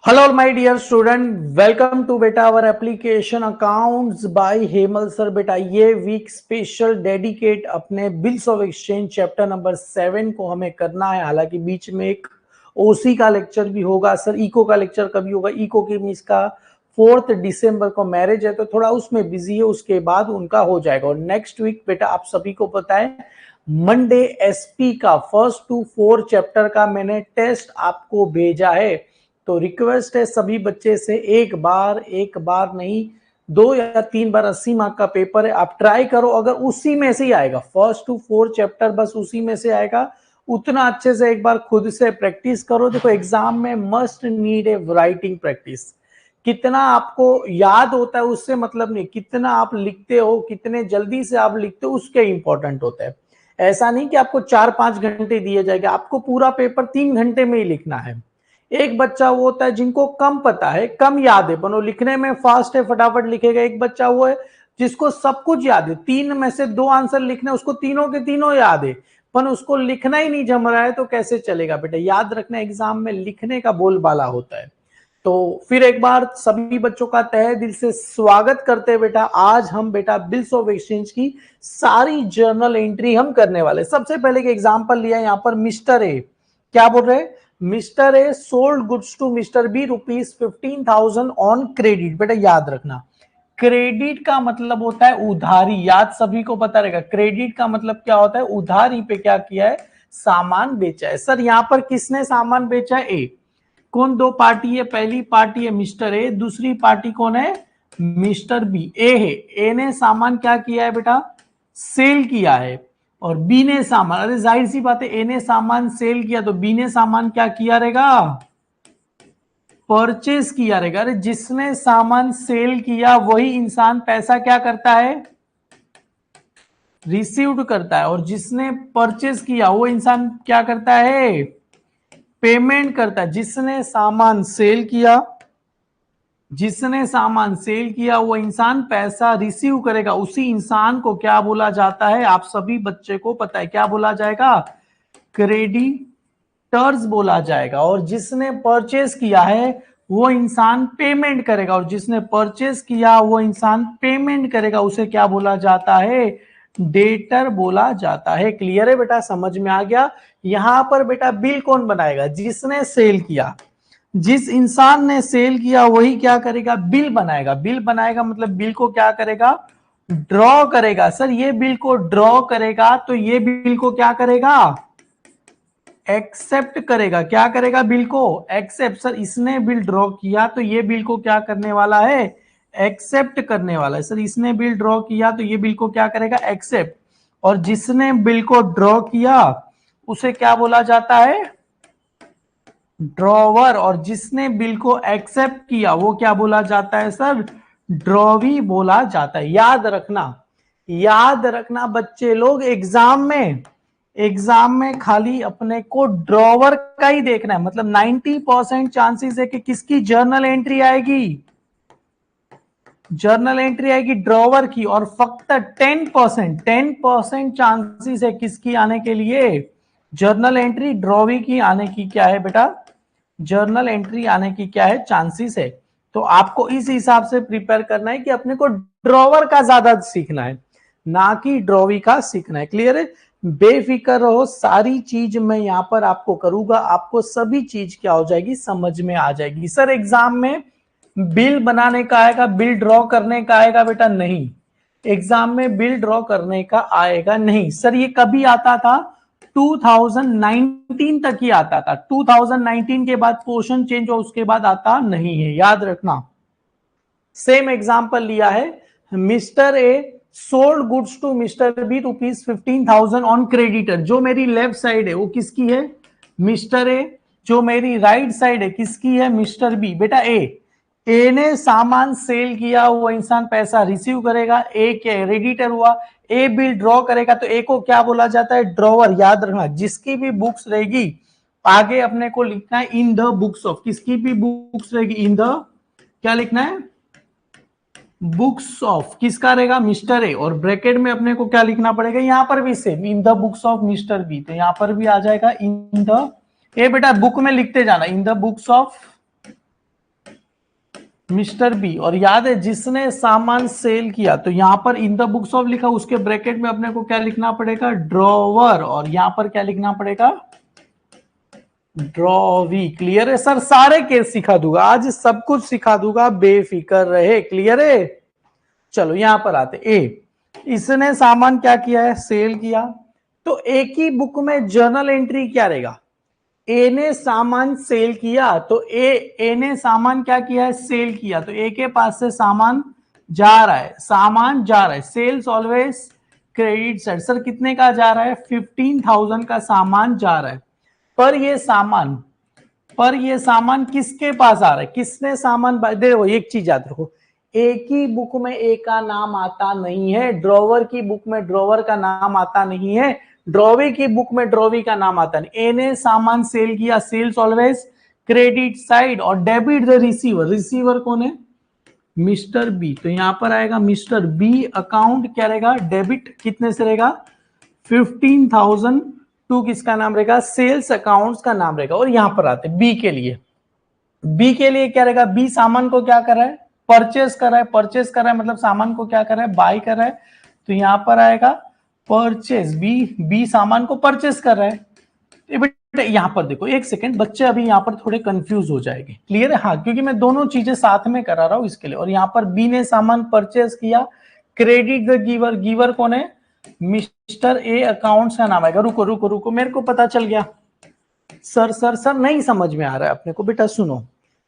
Hello, my dear student. Welcome to बेटा our application accounts by Hemal sir. बेटा ये week special dedicate अपने bills of exchange chapter number 7 को हमें करना है। हालांकि बीच में एक ओसी का लेक्चर भी होगा। सर इको का लेक्चर कभी होगा? इको की मीन्स का 4 दिसंबर को मैरिज है तो थोड़ा उसमें बिजी है, उसके बाद उनका हो जाएगा। और नेक्स्ट वीक बेटा आप सभी को पता है मंडे एसपी का 1 to 4 चैप्टर का मैंने टेस्ट आपको भेजा है। तो रिक्वेस्ट है सभी बच्चे से, एक बार नहीं 2 या 3 बार 80 मार्क का पेपर है, आप ट्राई करो। अगर उसी में से ही आएगा 1 to 4 चैप्टर, बस उसी में से आएगा, उतना अच्छे से एक बार खुद से प्रैक्टिस करो। देखो एग्जाम में must need a writing practice. कितना आपको याद होता है उससे मतलब नहीं, कितना आप लिखते हो, कितने जल्दी से आप लिखते हो उसके इंपॉर्टेंट होता है। ऐसा नहीं कि आपको 4-5 घंटे दिए जाएगा, आपको पूरा पेपर 3 घंटे में ही लिखना है। एक बच्चा वो होता है जिनको कम पता है, कम याद है, पर वो लिखने में फास्ट है, फटाफट लिखेगा। एक बच्चा वो है जिसको सब कुछ याद है, 3 में से 2 आंसर लिखने, उसको तीनों के तीनों याद है, पर उसको लिखना ही नहीं जम रहा है, तो कैसे चलेगा? बेटा याद रखना, एग्जाम में लिखने का बोलबाला होता है। तो फिर एक बार सभी बच्चों का तहे दिल से स्वागत करते हैं। बेटा आज हम बेटा बिल्स ऑफ एक्सचेंज की सारी जर्नल एंट्री हम करने वाले। सबसे पहले एक एग्जांपल लिया यहाँ पर, मिस्टर ए क्या बोल रहे हैं? Mister A sold goods to mister B ₹15,000 on credit. बेटा याद रखना, क्रेडिट का मतलब होता है उधारी। याद सभी को पता रहेगा, क्रेडिट का मतलब क्या होता है? उधारी पे क्या किया है? सामान बेचा है। सर यहाँ पर किसने सामान बेचा है? ए। कौन दो पार्टी है? पहली पार्टी है मिस्टर ए, दूसरी पार्टी कौन है? Mister B. ए है, ए ने सामान क्या किया है बेटा? सेल किया है। और बी ने सामान, अरे जाहिर सी बात है, ए ने सामान सेल किया तो बी ने सामान क्या किया रहेगा? परचेज किया रहेगा। अरे जिसने सामान सेल किया वही इंसान पैसा क्या करता है? रिसीव्ड करता है। और जिसने परचेज किया वो इंसान क्या करता है? पेमेंट करता है। जिसने सामान सेल किया, जिसने सामान सेल किया वो इंसान पैसा रिसीव करेगा। उसी इंसान को क्या बोला जाता है? आप सभी बच्चे को पता है क्या बोला जाएगा? क्रेडिटर्स बोला जाएगा। और जिसने परचेस किया है वो इंसान पेमेंट करेगा, और जिसने परचेस किया वो इंसान पेमेंट करेगा, उसे क्या बोला जाता है? डेटर बोला जाता है। क्लियर है बेटा? समझ में आ गया? यहां पर बेटा बिल कौन बनाएगा? जिसने सेल किया, जिस इंसान ने सेल किया वही क्या करेगा? बिल बनाएगा। बिल बनाएगा मतलब बिल को क्या करेगा? ड्रॉ करेगा। सर ये बिल को ड्रॉ करेगा तो ये बिल को क्या करेगा? एक्सेप्ट करेगा। क्या करेगा? बिल को एक्सेप्ट। सर इसने बिल ड्रॉ किया तो ये बिल को क्या करने वाला है? एक्सेप्ट करने वाला है। सर इसने बिल ड्रॉ किया तो ये बिल को क्या करेगा? एक्सेप्ट। और जिसने बिल को ड्रॉ किया उसे क्या बोला जाता है? ड्रॉवर। और जिसने बिल को एक्सेप्ट किया वो क्या बोला जाता है? सर ड्रॉवी बोला जाता है। याद रखना, याद रखना बच्चे लोग, एग्जाम में खाली अपने को ड्रॉवर का ही देखना है। मतलब 90% चांसेस है कि किसकी जर्नल एंट्री आएगी? जर्नल एंट्री आएगी ड्रॉवर की। और फक्त 10% चांसेस है किसकी आने के लिए? जर्नल एंट्री ड्रॉवी की आने की क्या है बेटा? जर्नल एंट्री आने की क्या है? चांसेस है। तो आपको इस हिसाब से प्रिपेयर करना है कि अपने को ड्रॉवर का ज्यादा सीखना है, ना कि ड्रॉवी का सीखना है। क्लियर है? बेफिक्र रहो, सारी चीज मैं यहां पर आपको करूंगा, आपको सभी चीज क्या हो जाएगी? समझ में आ जाएगी। सर एग्जाम में बिल बनाने का आएगा, बिल ड्रॉ करने का आएगा बेटा? नहीं, एग्जाम में बिल ड्रॉ करने का आएगा नहीं। सर ये कभी आता था? 2019 तक ही आता था। 2019 के बाद क्वेश्चन चेंज हो, उसके बाद आता नहीं है। याद रखना। सेम एग्जांपल लिया है, mister A sold goods to mister B ₹15,000 on creditor. जो मेरी लेफ्ट साइड है वो किसकी है? Mister A. जो मेरी राइट साइड है किसकी है? Mister B. बेटा ए ने सामान सेल किया, वो इंसान पैसा रिसीव करेगा। ए के रेडिटर हुआ। ए बिल ड्रॉ करेगा तो ए को क्या बोला जाता है? ड्रॉवर। याद रखना, जिसकी भी बुक्स रहेगी आगे अपने को लिखना है इन द बुक्स ऑफ। किसकी भी बुक्स रहेगी इन द, क्या लिखना है? Books of. किसका रहेगा? Mister A. और ब्रैकेट में अपने को क्या लिखना पड़ेगा? यहां पर भी same, in the books of mister B. तो यहां पर भी आ जाएगा इन द, ए बेटा बुक में लिखते जाना in the books of mister B, और याद है जिसने सामान सेल किया, तो यहां पर इन द बुक्स ऑफ लिखा, उसके ब्रैकेट में अपने को क्या लिखना पड़ेगा, ड्रॉवर, और यहां पर क्या लिखना पड़ेगा, ड्रॉवी। क्लियर है सर? सारे केस सिखा दूंगा आज, सब कुछ सिखा दूंगा, बेफिक्र रहे। क्लियर है? चलो यहां पर आते। ए, इसने सामान क्या किया है, सेल किया, तो एक ही बुक में जर्नल एंट्री क्या रहेगा, ए ने सामान सेल किया, तो ए ने सामान क्या किया है, सेल किया, तो ए के पास से सामान जा रहा है, सामान जा रहा है, sales always credit side. Sir कितने का जा रहा है, 15,000 का सामान जा रहा है, पर ये सामान किसके पास आ रहा है, किसने सामान, देखो एक चीज याद रखो, एक ही बुक में ए का नाम आता नहीं है, ड्रॉवर की बुक में ड्रॉवर का नाम आता नहीं है, ड्रॉवी की बुक में ड्रॉवी का नाम आता नहीं। ए ने सामान सेल किया, सेल्स ऑलवेज क्रेडिट साइड, और डेबिट द रिसीवर, रिसीवर कौन है, मिस्टर बी, तो यहां पर आएगा मिस्टर बी अकाउंट क्या रहेगा, डेबिट, कितने से रहेगा, 15,000 टू किसका नाम रहेगा, सेल्स अकाउंट्स का नाम रहेगा। और यहां पर आते बी के लिए, बी के लिए क्या रहेगा, बी सामान को क्या कर रहा है, परचेस कर रहा है, परचेस कर रहा है मतलब सामान को क्या कर रहा है, बाय कर रहा है, तो यहां पर आएगा परचेस, बी सामान को परचेस कर रहा है। बेटा यहां पर देखो, एक सेकंड, बच्चे अभी यहां पर थोड़े कंफ्यूज हो जाएंगे। क्लियर है? हाँ, क्योंकि मैं दोनों चीजें साथ में करा रहा हूं इसके लिए। और यहां पर बी ने सामान परचेस किया, क्रेडिट द गिवर, गिवर कौन है, मिस्टर ए, अकाउंट्स का नाम आएगा। रुको रुको रुको, मेरे को पता चल गया। सर नहीं समझ में आ रहा है अपने को। बेटा सुनो,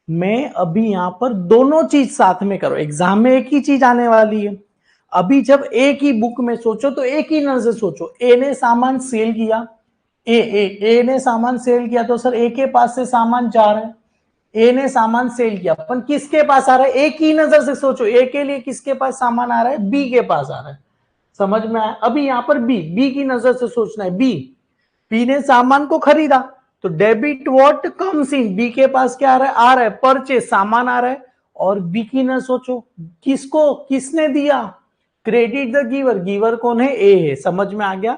मैं अभी यहां पर दोनों चीज साथ में करो, एग्जाम में एक ही चीज आने वाली है। अभी जब एक ही बुक में सोचो तो एक ही नजर सोचो, ए ने सामान सेल किया, ए ने सामान सेल किया, तो सर ए के पास से सामान जा रहा है, ए ने सामान सेल किया, अपन किसके पास आ रहा है, एक ही नजर से सोचो, ए के लिए किसके पास सामान आ रहा है, बी के पास आ रहा है। समझ में आया? अभी यहां पर बी की नजर से सोचना है। बी ने सामान को खरीदा, तो debit what comes in, B के पास क्या आ रहा है परचेस, सामान आ रहा है। और बी की न सोचो, किसको, किसने दिया, क्रेडिट द गिवर, गिवर कौन है, ए है। समझ में आ गया?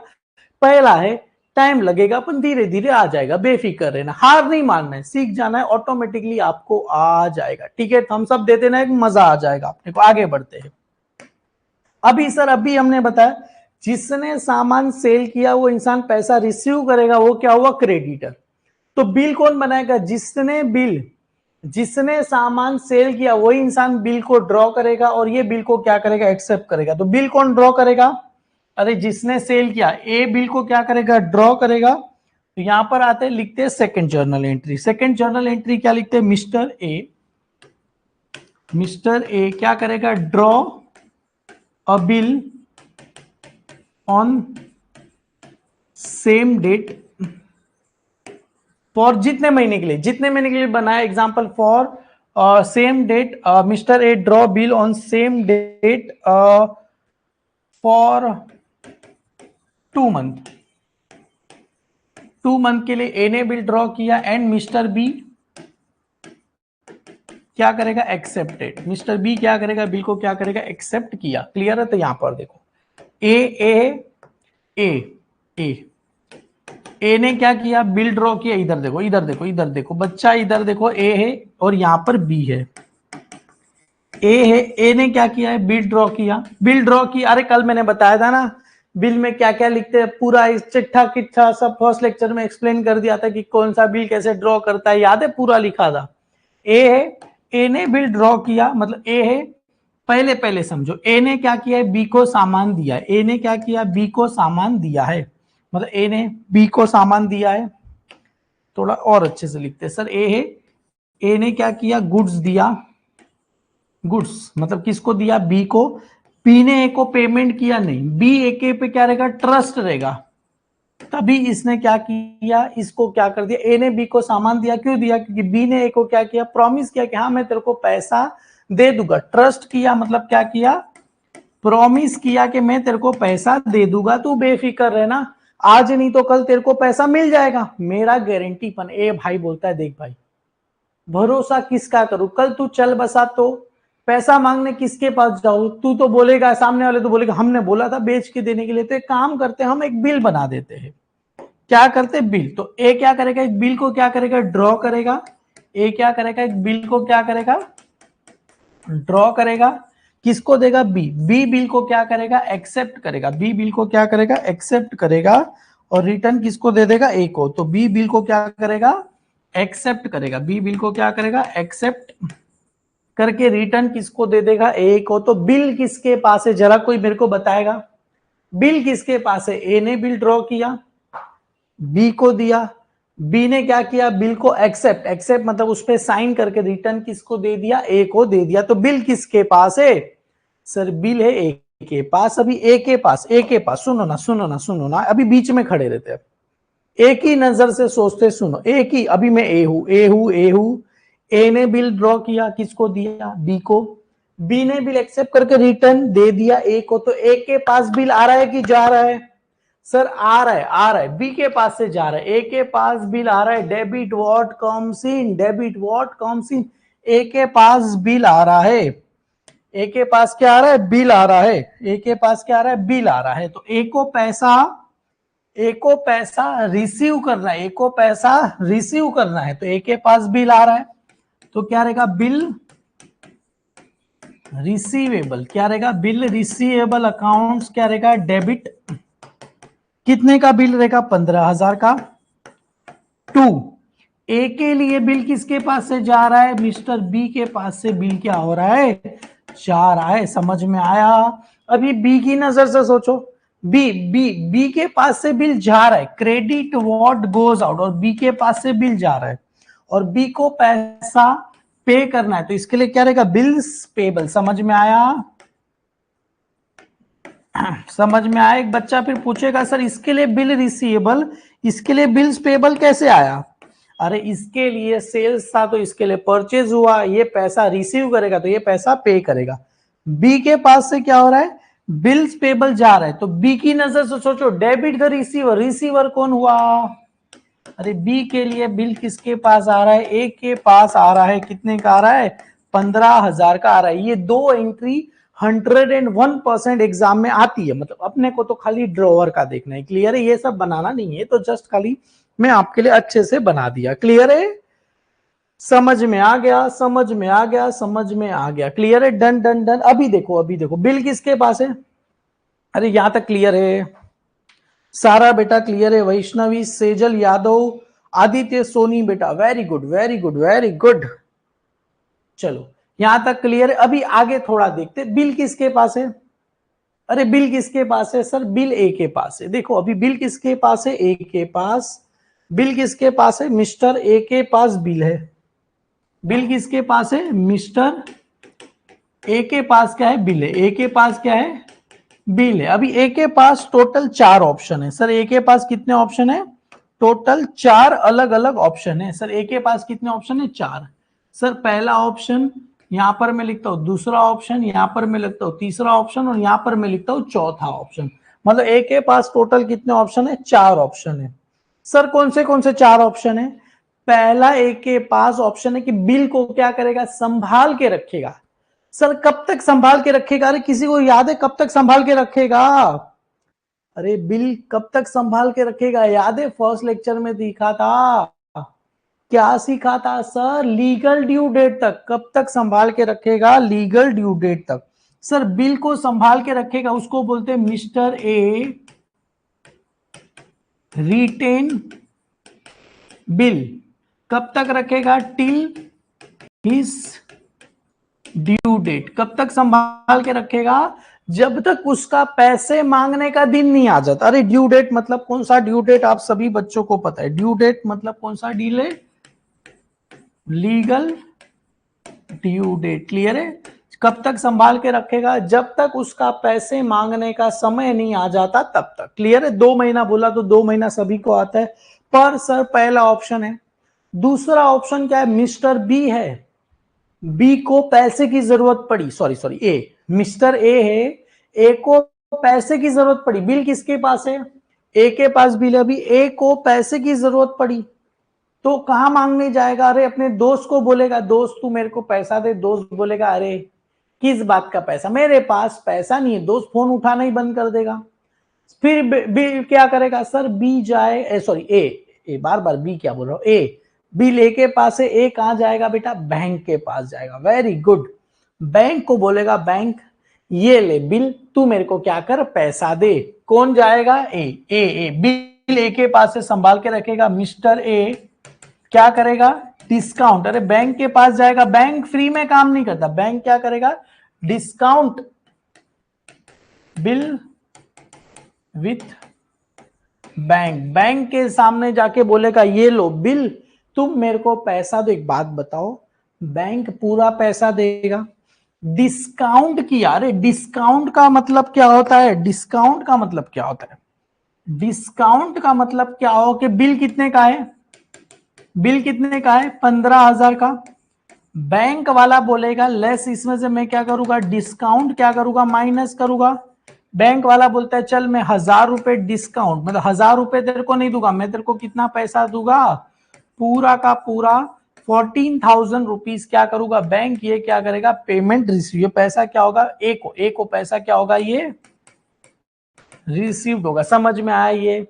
पहला है, टाइम लगेगा अपन धीरे धीरे आ जाएगा, बेफिक्र रहना, हार नहीं मानना है, सीख जाना है, ऑटोमेटिकली आपको आ जाएगा। ठीक है, हम सब देते ना, एक मजा आ जाएगा अपने को। आगे बढ़ते हैं। अभी हमने बताया जिसने सामान सेल किया वो इंसान पैसा रिसीव करेगा, वो क्या हुआ, क्रेडिटर। तो बिल कौन बनाएगा, जिसने सामान सेल किया वही इंसान बिल को ड्रॉ करेगा, और ये बिल को क्या करेगा, एक्सेप्ट करेगा। तो बिल कौन ड्रॉ करेगा, अरे जिसने सेल किया, ए बिल को क्या करेगा, ड्रॉ करेगा। तो यहां पर आते हैं, लिखते हैं second journal entry. Second journal entry क्या लिखते हैं, मिस्टर ए क्या करेगा, draw a bill on same date for, जितने महीने के लिए बनाया, example for same date, mister A draw bill on same date for 2 month. 2 month के लिए ए ने बिल ड्रॉ किया, एंड मिस्टर बी क्या करेगा, एक्सेप्टेड। मिस्टर बी क्या करेगा, बिल को क्या करेगा, एक्सेप्ट किया। क्लियर है? तो यहां पर देखो, ए ने क्या किया, बिल ड्रॉ किया, इधर देखो बच्चा, इधर देखो, ए है और यहां पर बी है, ए है, ए ने क्या किया है, बिल ड्रॉ किया। अरे कल मैंने बताया था ना, बिल में क्या क्या लिखते हैं, पूरा इस चिट्ठा किट्ठा सब फर्स्ट लेक्चर में एक्सप्लेन कर दिया था कि कौन सा बिल कैसे ड्रॉ करता है, याद है? पूरा लिखा था। ए है, ए ने बिल ड्रॉ किया, मतलब ए है, पहले समझो, ए ने क्या किया है, बी को सामान दिया, ए ने क्या किया, बी को सामान दिया है, मतलब ए ने बी को सामान दिया है। थोड़ा और अच्छे से लिखते हैं सर, ए है, ए ने क्या किया, गुड्स दिया, गुड्स मतलब किसको दिया, बी को, बी ने ए को पेमेंट किया नहीं, बी ए के पे क्या रहेगा, ट्रस्ट रहेगा, तभी इसने क्या किया, इसको क्या कर दिया, ए ने बी को सामान दिया, क्यों दिया, क्योंकि बी ने ए को क्या किया, प्रॉमिस किया कि हाँ मैं तेरे को पैसा दे दूंगा। ट्रस्ट किया मतलब क्या किया, प्रॉमिस किया कि मैं तेरे को पैसा दे दूंगा, तू बेफिक्र रहना, आज नहीं तो कल तेरे को पैसा मिल जाएगा, मेरा गारंटीपन। ए भाई बोलता है, देख भाई भरोसा किसका करूं, कल तू चल बसा तो पैसा मांगने किसके पास जाऊं, तू तो बोलेगा, सामने वाले तो बोलेगा हमने बोला था बेच के देने के लिए। तो एक काम करते हैं, हम एक बिल बना देते हैं। क्या करते हैं, बिल। तो ए क्या करेगा, एक बिल को क्या करेगा, ड्रॉ करेगा। ए क्या करेगा, एक बिल को क्या करेगा, ड्रॉ करेगा, किसको देगा? बी। बी बिल को क्या करेगा? एक्सेप्ट करेगा। बी बिल को क्या करेगा? एक्सेप्ट करेगा और रिटर्न किसको दे देगा? ए को। तो बी बिल को क्या करेगा? एक्सेप्ट करेगा। बी बिल को क्या करेगा? एक्सेप्ट करके रिटर्न किसको दे देगा? ए को। तो बिल किसके पास है? जरा कोई मेरे को बताएगा, बिल किसके पास है? ए ने बिल ड्रॉ किया, बी को दिया, बी ने क्या किया? बिल को एक्सेप्ट, एक्सेप्ट मतलब उस पर साइन करके रिटर्न किसको दे दिया? ए को दे दिया। तो बिल किसके पास है? सर बिल है ए के पास। अभी ए के पास, ए के पास, सुनो ना सुनो ना सुनो ना, अभी बीच में खड़े रहते हैं, एक ही नजर से सोचते, सुनो, एक ही, अभी मैं ए हूं, ए हूं, ए हूं, ए ने बिल ड्रॉ किया, किसको दिया? बी को। बी ने बिल एक्सेप्ट करके रिटर्न दे दिया ए को। तो ए के पास बिल आ रहा है कि जा रहा है? सर आ रहा है, आ रहा है, बी के पास से जा रहा है, ए के पास बिल आ रहा है। Debit what comes in, debit what comes in, A के पास बिल आ रहा है। ए के पास क्या आ रहा है? बिल आ रहा है। ए के पास क्या आ रहा है? बिल आ रहा है। तो ए को पैसा, ए को पैसा रिसीव करना है, ए को पैसा रिसीव करना है, तो ए के पास बिल आ रहा है, तो क्या रहेगा? Bill receivable. क्या रहेगा? बिल रिसीवेबल अकाउंट्स क्या रहेगा? डेबिट। कितने का बिल रहेगा? 15,000 का। टू, ए के लिए बिल किसके पास से जा रहा है? मिस्टर बी के पास से बिल क्या हो रहा है? जा रहा है। समझ में आया? अभी बी की नजर से सोचो, बी बी बी के पास से बिल जा रहा है, क्रेडिट व्हाट गोज आउट, और बी के पास से बिल जा रहा है और बी को पैसा पे करना है, तो इसके लिए क्या रहेगा? Bills payable. समझ में आया? समझ में आया? एक बच्चा फिर पूछेगा सर इसके लिए बिल रिसीवेबल, इसके लिए बिल्स पेबल कैसे आया? अरे इसके लिए सेल्स था तो इसके लिए परचेज हुआ, ये पैसा रिसीव करेगा तो ये पैसा पे करेगा। बी के पास से क्या हो रहा है? बिल्स पेबल जा रहा है, तो बी की नजर से सोचो, डेबिट द रिसीवर, रिसीवर कौन हुआ? अरे बी के लिए बिल किसके पास आ रहा है? ए के पास आ रहा है। कितने का आ रहा है? 15,000 का आ रहा है। ये दो एंट्री 101% एग्जाम में आती है, मतलब अपने को तो खाली ड्रॉवर का देखना है। क्लियर है? ये सब बनाना नहीं है, तो जस्ट खाली मैं आपके लिए अच्छे से बना दिया। क्लियर है? समझ में आ गया? समझ में आ गया? समझ में आ गया? क्लियर है? Done done done. अभी देखो, अभी देखो, बिल किसके पास है? अरे यहां तक क्लियर है? सारा बेटा क्लियर है? वैष्णवी, सेजल यादव, आदित्य सोनी बेटा, very good very good very good. चलो यहां तक क्लियर है? अभी आगे थोड़ा देखते, बिल किसके पास है? अरे बिल किसके पास है? सर बिल ए के पास है। देखो अभी बिल किसके पास है? ए के पास। बिल किसके पास है? मिस्टर ए के पास बिल है। बिल किसके पास है? मिस्टर ए के पास क्या है? बिल है। ए के पास क्या है? बिल है। अभी ए के पास टोटल 4 ऑप्शन है। सर ए के पास कितने ऑप्शन है? टोटल 4 अलग अलग ऑप्शन है। सर ए के पास कितने ऑप्शन है? 4। सर पहला ऑप्शन यहां पर मैं लिखता हूं, दूसरा ऑप्शन यहां पर मैं लिखता हूं, तीसरा ऑप्शन, और यहां पर मैं लिखता हूं चौथा ऑप्शन। मतलब ए के पास टोटल कितने ऑप्शन है? 4 ऑप्शन है। सर कौन से 4 ऑप्शन है? पहला ए के पास ऑप्शन है कि बिल को क्या करेगा? संभाल के रखेगा। सर कब तक संभाल के रखेगा? अरे किसी को याद है कब तक संभाल के रखेगा? अरे बिल कब तक संभाल के रखेगा? याद है फर्स्ट लेक्चर में दिखा था, क्या सीखा था सर? लीगल ड्यू डेट तक। कब तक संभाल के रखेगा? लीगल ड्यू डेट तक। सर बिल को संभाल के रखेगा उसको बोलते हैं मिस्टर ए रिटेन बिल। कब तक रखेगा? Till his due date. कब तक संभाल के रखेगा? जब तक उसका पैसे मांगने का दिन नहीं आ जाता। अरे ड्यू डेट मतलब कौन सा ड्यू डेट? आप सभी बच्चों को पता है ड्यू डेट मतलब कौन सा डील है? Legal due date. क्लियर है? कब तक संभाल के रखेगा? जब तक उसका पैसे मांगने का समय नहीं आ जाता तब तक। क्लियर है? 2 महीना बोला तो 2 महीना सभी को आता है, पर सर पहला ऑप्शन है। दूसरा ऑप्शन क्या है? मिस्टर बी है, बी को पैसे की जरूरत पड़ी, sorry sorry A, mister A है, ए को पैसे की जरूरत पड़ी। बिल किसके पास है? ए के पास बिल है। अभी ए को पैसे की जरूरत पड़ी तो कहां मांगने जाएगा? अरे अपने दोस्त को बोलेगा, दोस्त तू मेरे को पैसा दे। दोस्त बोलेगा अरे किस बात का पैसा, मेरे पास पैसा नहीं है। दोस्त फोन उठाना ही बंद कर देगा। फिर बी क्या करेगा? सर बी जाए, सॉरी ए बार बार बी क्या बोल रहा हूं, ए, बिल ए के पास है। ए कहां जाएगा बेटा? बैंक के पास जाएगा। Very good. बैंक को बोलेगा बैंक ये ले बिल, तू मेरे को क्या कर पैसा दे। कौन जाएगा? ए बिल ए के पास से संभाल के रखेगा। मिस्टर ए क्या करेगा? डिस्काउंट। अरे बैंक के पास जाएगा, बैंक फ्री में काम नहीं करता, बैंक क्या करेगा? Discount bill with bank. Bank के सामने जाके बोलेगा ये लो बिल, तुम मेरे को पैसा दो। एक बात बताओ, बैंक पूरा पैसा देगा? डिस्काउंट किया। अरे डिस्काउंट का मतलब क्या होता है? डिस्काउंट का मतलब क्या होता है? डिस्काउंट का मतलब क्या हो कि बिल कितने का है? बिल कितने का है? 15,000 का। बैंक वाला बोलेगा लेस, इसमें से मैं क्या करूंगा? डिस्काउंट क्या करूंगा? माइनस करूंगा। बैंक वाला बोलता है चल मैं 1,000 रुपए डिस्काउंट, मतलब 1,000 रुपए तेरे को नहीं दूंगा, मैं तेरे को कितना पैसा दूंगा? पूरा का पूरा 14,000 रुपीज क्या करूंगा? बैंक ये क्या करेगा? Payment receive. ये पैसा क्या होगा? एक को पैसा क्या होगा? ये रिसीव्ड होगा। समझ में आया? ये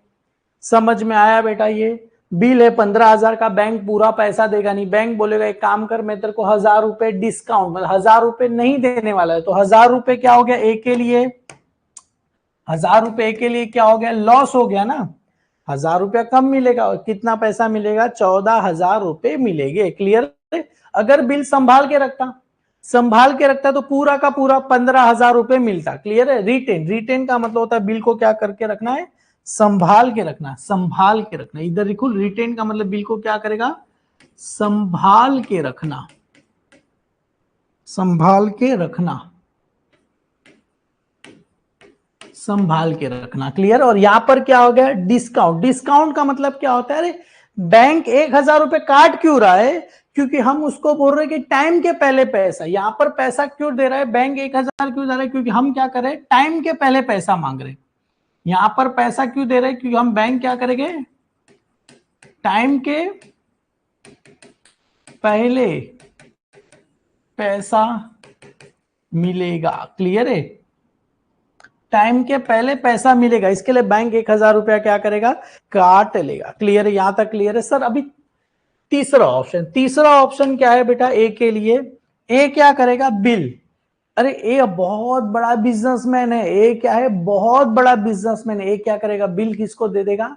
समझ में आया बेटा? ये बिल है 15,000 का, बैंक पूरा पैसा देगा नहीं। बैंक बोलेगा एक काम कर, मैं तेरे को 1,000 रुपए डिस्काउंट, मतलब 1,000 रुपए नहीं देने वाला है। तो 1,000 रुपए क्या हो गया? एक के लिए 1,000 रुपए के लिए क्या हो गया? लॉस हो गया ना। 1,000 रुपया कम मिलेगा। कितना पैसा मिलेगा? 14,000 रुपए मिलेंगे। क्लियर? अगर बिल संभाल के रखता तो पूरा का पूरा 15,000 रुपए मिलता। क्लियर है? रिटेन, रिटेन का मतलब होता है बिल को क्या करके रखना है? संभाल के रखना, संभाल के रखना। इधर देखो, रिटेन का मतलब बिल को क्या करेगा? संभाल के रखना, संभाल के रखना, संभाल के रखना। क्लियर? और यहां पर क्या हो गया? डिस्काउंट। डिस्काउंट का मतलब क्या होता है? अरे बैंक 1,000 रुपए काट क्यों रहा है? क्योंकि हम उसको बोल रहे हैं कि टाइम के पहले पैसा। यहां पर पैसा क्यों दे रहा है बैंक? 1,000 क्यों दे रहा है? क्योंकि हम क्या करें? टाइम के पहले पैसा मांग रहे हैं। यहां पर पैसा क्यों दे रहे हैं? क्योंकि हम बैंक क्या करेंगे? टाइम के पहले पैसा मिलेगा। क्लियर है? टाइम के पहले पैसा मिलेगा, इसके लिए बैंक 1,000 रुपया क्या करेगा? काट लेगा। क्लियर है? यहां तक क्लियर है सर? अभी तीसरा ऑप्शन, तीसरा ऑप्शन क्या है बेटा ए के लिए? ए क्या करेगा? बिल। अरे ए बहुत बड़ा बिजनेसमैन है। ए क्या है? बहुत बड़ा बिजनेसमैन है। ए क्या करेगा? बिल किसको दे देगा?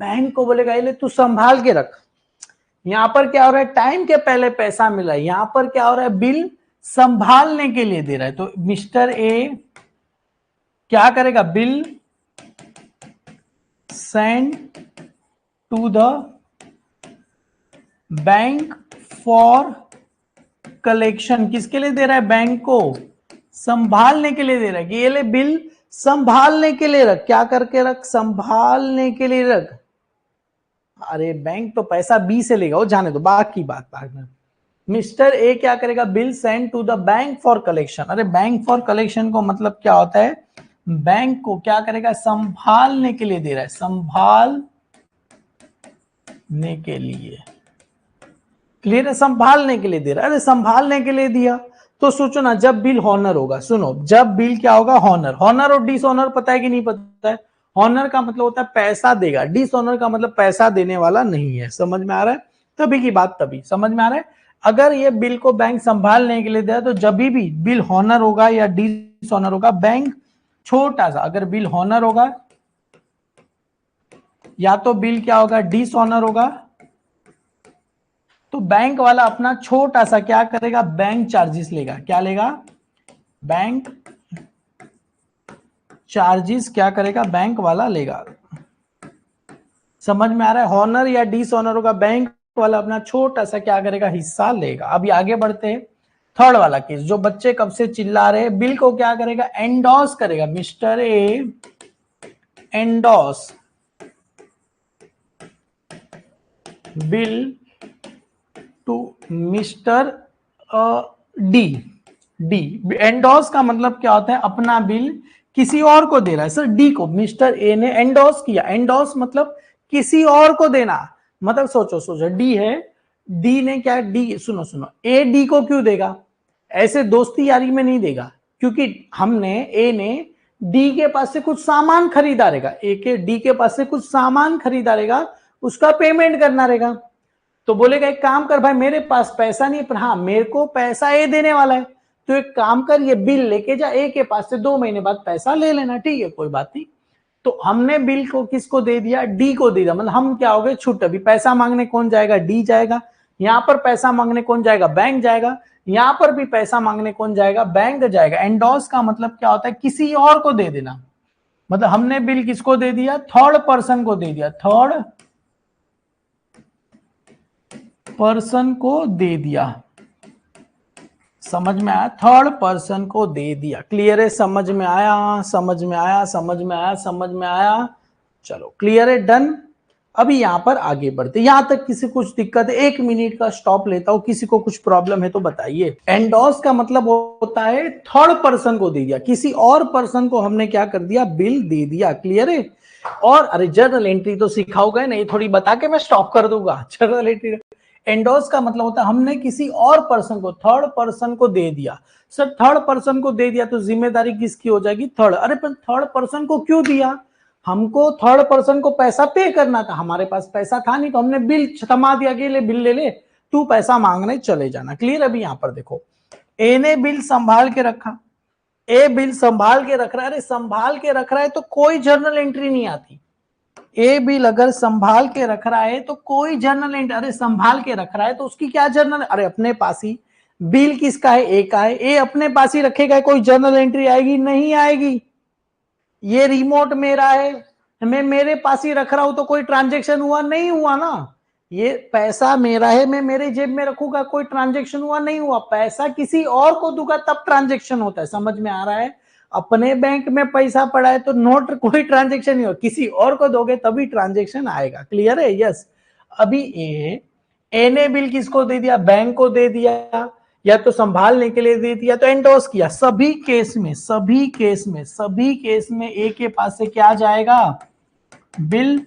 बैंक को बोलेगा ये ले तू संभाल के रख। यहां पर क्या हो रहा है? टाइम के पहले पैसा मिला है। यहां पर क्या हो रहा है? बिल संभालने के लिए दे रहा है। तो मिस्टर ए क्या करेगा? Bill send to the bank for collection. किसके लिए दे रहा है? बैंक को संभालने के लिए दे रहा है कि ये ले बिल संभालने के लिए रख। क्या करके रख? संभालने के लिए रख। अरे बैंक तो पैसा बी से लेगा, वो जाने दो, बाकी बात बाद में। मिस्टर ए क्या करेगा? Bill send to the bank for collection. अरे बैंक फॉर कलेक्शन को मतलब क्या होता है? बैंक को क्या करेगा? संभालने के लिए दे रहा है, संभालने के लिए। क्लियर है? संभालने के लिए दे रहा है। अरे संभालने के लिए दिया तो सोचो ना, जब बिल हॉनर होगा, सुनो, जब बिल क्या होगा? हॉनर। हॉनर और डिसऑनर पता है कि नहीं पता है? हॉनर का मतलब होता है पैसा देगा, डिसऑनर का मतलब पैसा देने वाला नहीं है। समझ में आ रहा है? तभी की बात, तभी समझ में आ रहा है। अगर ये बिल को बैंक संभालने के लिए दिया तो जब भी बिल हॉनर होगा या डिसऑनर होगा, बैंक छोटा सा, अगर बिल हॉनर होगा या तो बिल क्या होगा? डिसऑनर होगा, तो बैंक वाला अपना छोटा सा क्या करेगा? बैंक चार्जेस लेगा। क्या लेगा? बैंक चार्जेस क्या करेगा? बैंक वाला लेगा। समझ में आ रहा है? हॉनर या डिसऑनर होगा, बैंक वाला अपना छोटा सा क्या करेगा? हिस्सा लेगा। अभी आगे बढ़ते हैं। थर्ड वाला केस, जो बच्चे कब से चिल्ला रहे हैं, बिल को क्या करेगा? एंडोस करेगा। Mister A endorse bill to mister D. D endorse का मतलब क्या होता है? अपना बिल किसी और को दे रहा है। सर डी को मिस्टर ए ने एंडोस किया। एंडोस मतलब किसी और को देना। मतलब सोचो सोचो, डी है, डी ने क्या? डी, सुनो सुनो, ए डी को क्यों देगा? ऐसे दोस्ती यारी में नहीं देगा, क्योंकि हमने, ए ने डी के पास से कुछ सामान खरीदा रहेगा। ए के डी के पास से कुछ सामान खरीदा रहेगा, उसका पेमेंट करना रहेगा। तो बोलेगा एक काम कर भाई, मेरे पास पैसा नहीं, पर हाँ मेरे को पैसा ए देने वाला है, तो एक काम कर, ये बिल लेके जा, ए के पास से 2 महीने बाद पैसा ले लेना, ठीक है कोई बात नहीं। तो हमने बिल को किसको दे दिया, डी को दे दिया, मतलब हम क्या हो गए छुट। अभी पैसा मांगने कौन जाएगा, डी जाएगा। यहां पर पैसा मांगने कौन जाएगा, बैंक जाएगा। यहां पर भी पैसा मांगने कौन जाएगा, बैंक जाएगा। एंडोस का मतलब क्या होता है, किसी और को दे देना। मतलब हमने बिल किसको दे दिया, थर्ड पर्सन को दे दिया, थर्ड पर्सन को दे दिया। समझ में आया, थर्ड पर्सन को दे दिया। क्लियर है, समझ में आया, समझ में आया, समझ में आया, समझ में आया। चलो क्लियर है, डन। अभी यहां पर आगे बढ़ते, यहां तक किसी कुछ दिक्कत है, 1 मिनट का स्टॉप लेता हूं, किसी को कुछ प्रॉब्लम है तो बताइए। एंडोस का मतलब होता है थर्ड पर्सन को दे दिया, किसी और पर्सन को हमने क्या कर दिया, बिल दे दिया। क्लियर है। और अरे जर्नल एंट्री तो सिखाओगे नहीं, थोड़ी बता के मैं स्टॉप कर दूंगा। जर्नल एंट्री, एंडोस का मतलब होता है हमने किसी और पर्सन को, थर्ड पर्सन को दे दिया। सर थर्ड पर्सन को दे दिया तो जिम्मेदारी किसकी हो जाएगी, थर्ड। अरे पर थर्ड पर्सन को क्यों दिया, हमको थर्ड पर्सन को पैसा पे करना था, हमारे पास पैसा था नहीं, तो हमने बिल थमा दिया कि ले बिल ले ले, तू पैसा मांगने चले जाना। क्लियर। अभी यहां पर देखो, ए ने बिल संभाल के रखा, ए बिल संभाल के रख रहा है। अरे संभाल के रख रहा है तो कोई जर्नल एंट्री नहीं आती। ए बिल अगर संभाल के रख रहा है तो कोई जर्नल एंट्री, अरे संभाल के रख रहा है तो उसकी क्या जर्नल, अरे अपने पास ही। बिल किसका है, ए का है, ए अपने पास ही रखेगा, कोई जर्नल एंट्री आएगी, नहीं आएगी। ये रिमोट मेरा है, मैं मेरे पास ही रख रहा हूं तो कोई ट्रांजेक्शन हुआ, नहीं हुआ ना। ये पैसा मेरा है, मैं मेरे जेब में रखूंगा, कोई ट्रांजेक्शन हुआ, नहीं हुआ। पैसा किसी और को दूंगा तब ट्रांजेक्शन होता है। समझ में आ रहा है, अपने बैंक में पैसा पड़ा है तो नोट कोई ट्रांजेक्शन नहीं हो, किसी और को दोगे तभी ट्रांजेक्शन आएगा। क्लियर है, यस। अभी ए ने बिल किसको दे दिया, बैंक को दे दिया, या तो संभालने के लिए दे दिया, तो एंडोस किया। सभी केस में, सभी केस में, सभी केस में ए के पास से क्या जाएगा, बिल